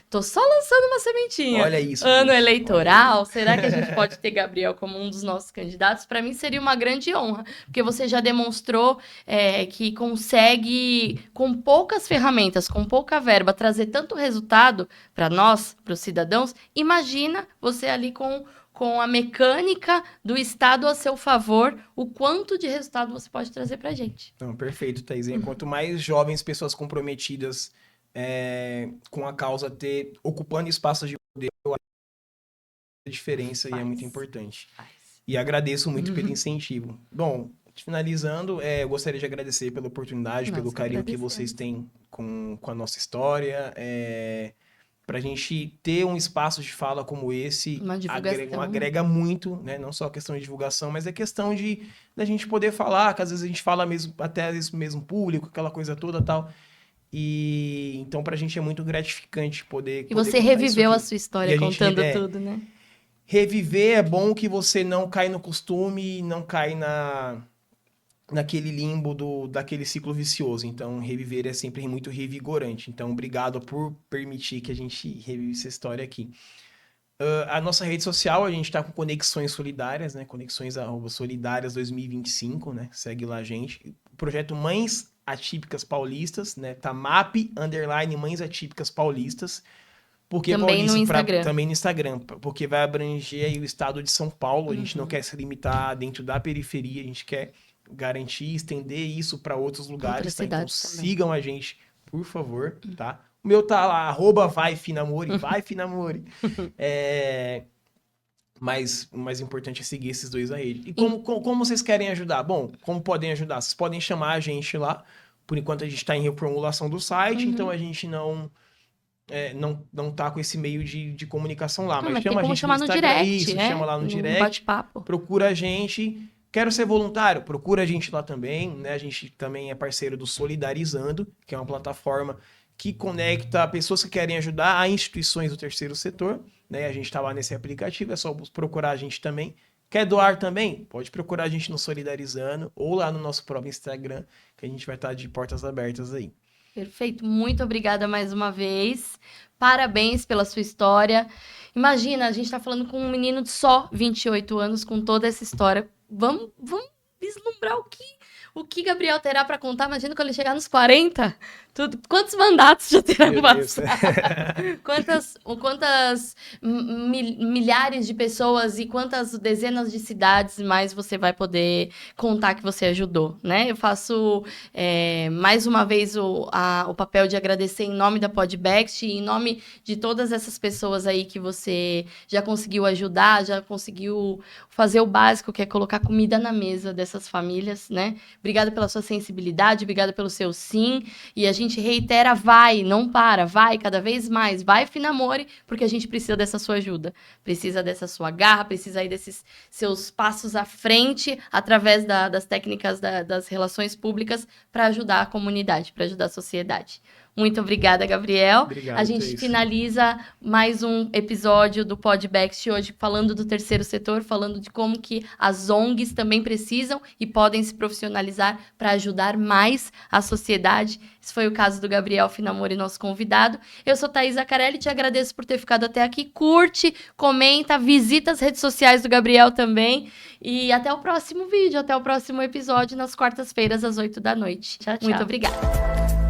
Speaker 2: tô só lançando uma sementinha.
Speaker 1: Olha isso.
Speaker 2: Ano eleitoral, será que a gente pode ter Gabriel como um dos nossos candidatos? Para mim seria uma grande honra, porque você já demonstrou que consegue, com poucas ferramentas, com pouca verba, trazer tanto resultado para nós, para os cidadãos. Imagina você ali com a mecânica do Estado a seu favor, o quanto de resultado você pode trazer para a gente.
Speaker 1: Não, perfeito, Thaisinha. Quanto mais jovens, pessoas comprometidas com a causa ocupando espaços de poder, eu acho que a diferença e é muito importante. E agradeço muito pelo incentivo. Bom, finalizando, eu gostaria de agradecer pela oportunidade, pelo carinho que vocês têm com a nossa história. Para a gente ter um espaço de fala como esse, agrega muito, né? Não só a questão de divulgação, mas a questão da gente poder falar, que às vezes a gente fala mesmo, até às vezes mesmo público, aquela coisa toda e tal. E então pra gente é muito gratificante poder...
Speaker 2: E você reviveu a sua história contando tudo, né?
Speaker 1: Reviver é bom que você não cai no costume, não cai naquele limbo daquele ciclo vicioso. Então, reviver é sempre muito revigorante. Então, obrigado por permitir que a gente revive essa história aqui. A nossa rede social, a gente está com Conexões Solidárias, né? Conexões Solidárias 2025, né? Segue lá a gente. O projeto Mães Atípicas Paulistas, né? Tá _Mães Atípicas Paulistas. Porque,
Speaker 2: também no Instagram.
Speaker 1: Também no Instagram, porque vai abranger aí o estado de São Paulo. A gente não quer se limitar dentro da periferia, a gente quer garantir, estender isso para outros lugares, tá? Então sigam a gente, por favor, tá? O meu tá lá, @VaiFinamore. Mas o mais importante é seguir esses dois aí. E como vocês querem ajudar? Bom, como podem ajudar? Vocês podem chamar a gente lá. Por enquanto a gente está em reformulação do site, então a gente não tá com esse meio de comunicação lá. Mas chama a gente no direct, chama lá no direct.
Speaker 2: Bate-papo.
Speaker 1: Procura a gente. Quero ser voluntário? Procura a gente lá também, né? A gente também é parceiro do Solidarizando, que é uma plataforma que conecta pessoas que querem ajudar a instituições do terceiro setor, né? A gente tá lá nesse aplicativo, é só procurar a gente também. Quer doar também? Pode procurar a gente no Solidarizando ou lá no nosso próprio Instagram, que a gente vai estar de portas abertas aí.
Speaker 2: Perfeito, muito obrigada mais uma vez. Parabéns pela sua história. Imagina, a gente tá falando com um menino de só 28 anos, com toda essa história. Vamos vislumbrar o que Gabriel terá para contar. Imagina quando ele chegar nos 40. Quantos mandatos já terá passado? Quantas milhares de pessoas e quantas dezenas de cidades mais você vai poder contar que você ajudou, né? Eu faço mais uma vez o papel de agradecer em nome da Podbext e em nome de todas essas pessoas aí que você já conseguiu ajudar, já conseguiu fazer o básico, que é colocar comida na mesa dessas famílias, né? Obrigada pela sua sensibilidade, obrigada pelo seu sim. E a gente reitera, não para, vai cada vez mais, vai Finamore, porque a gente precisa dessa sua ajuda, precisa dessa sua garra, precisa aí desses seus passos à frente, através das técnicas das relações públicas, para ajudar a comunidade, para ajudar a sociedade. Muito obrigada, Gabriel.
Speaker 1: Obrigado,
Speaker 2: a gente finaliza mais um episódio do Podbext hoje falando do terceiro setor, falando de como que as ONGs também precisam e podem se profissionalizar para ajudar mais a sociedade. Esse foi o caso do Gabriel Finamore, nosso convidado. Eu sou Thaís Acarelli, te agradeço por ter ficado até aqui. Curte, comenta, visita as redes sociais do Gabriel também. E até o próximo vídeo, até o próximo episódio, nas quartas-feiras, às 8 da noite. Tchau, tchau. Muito obrigada.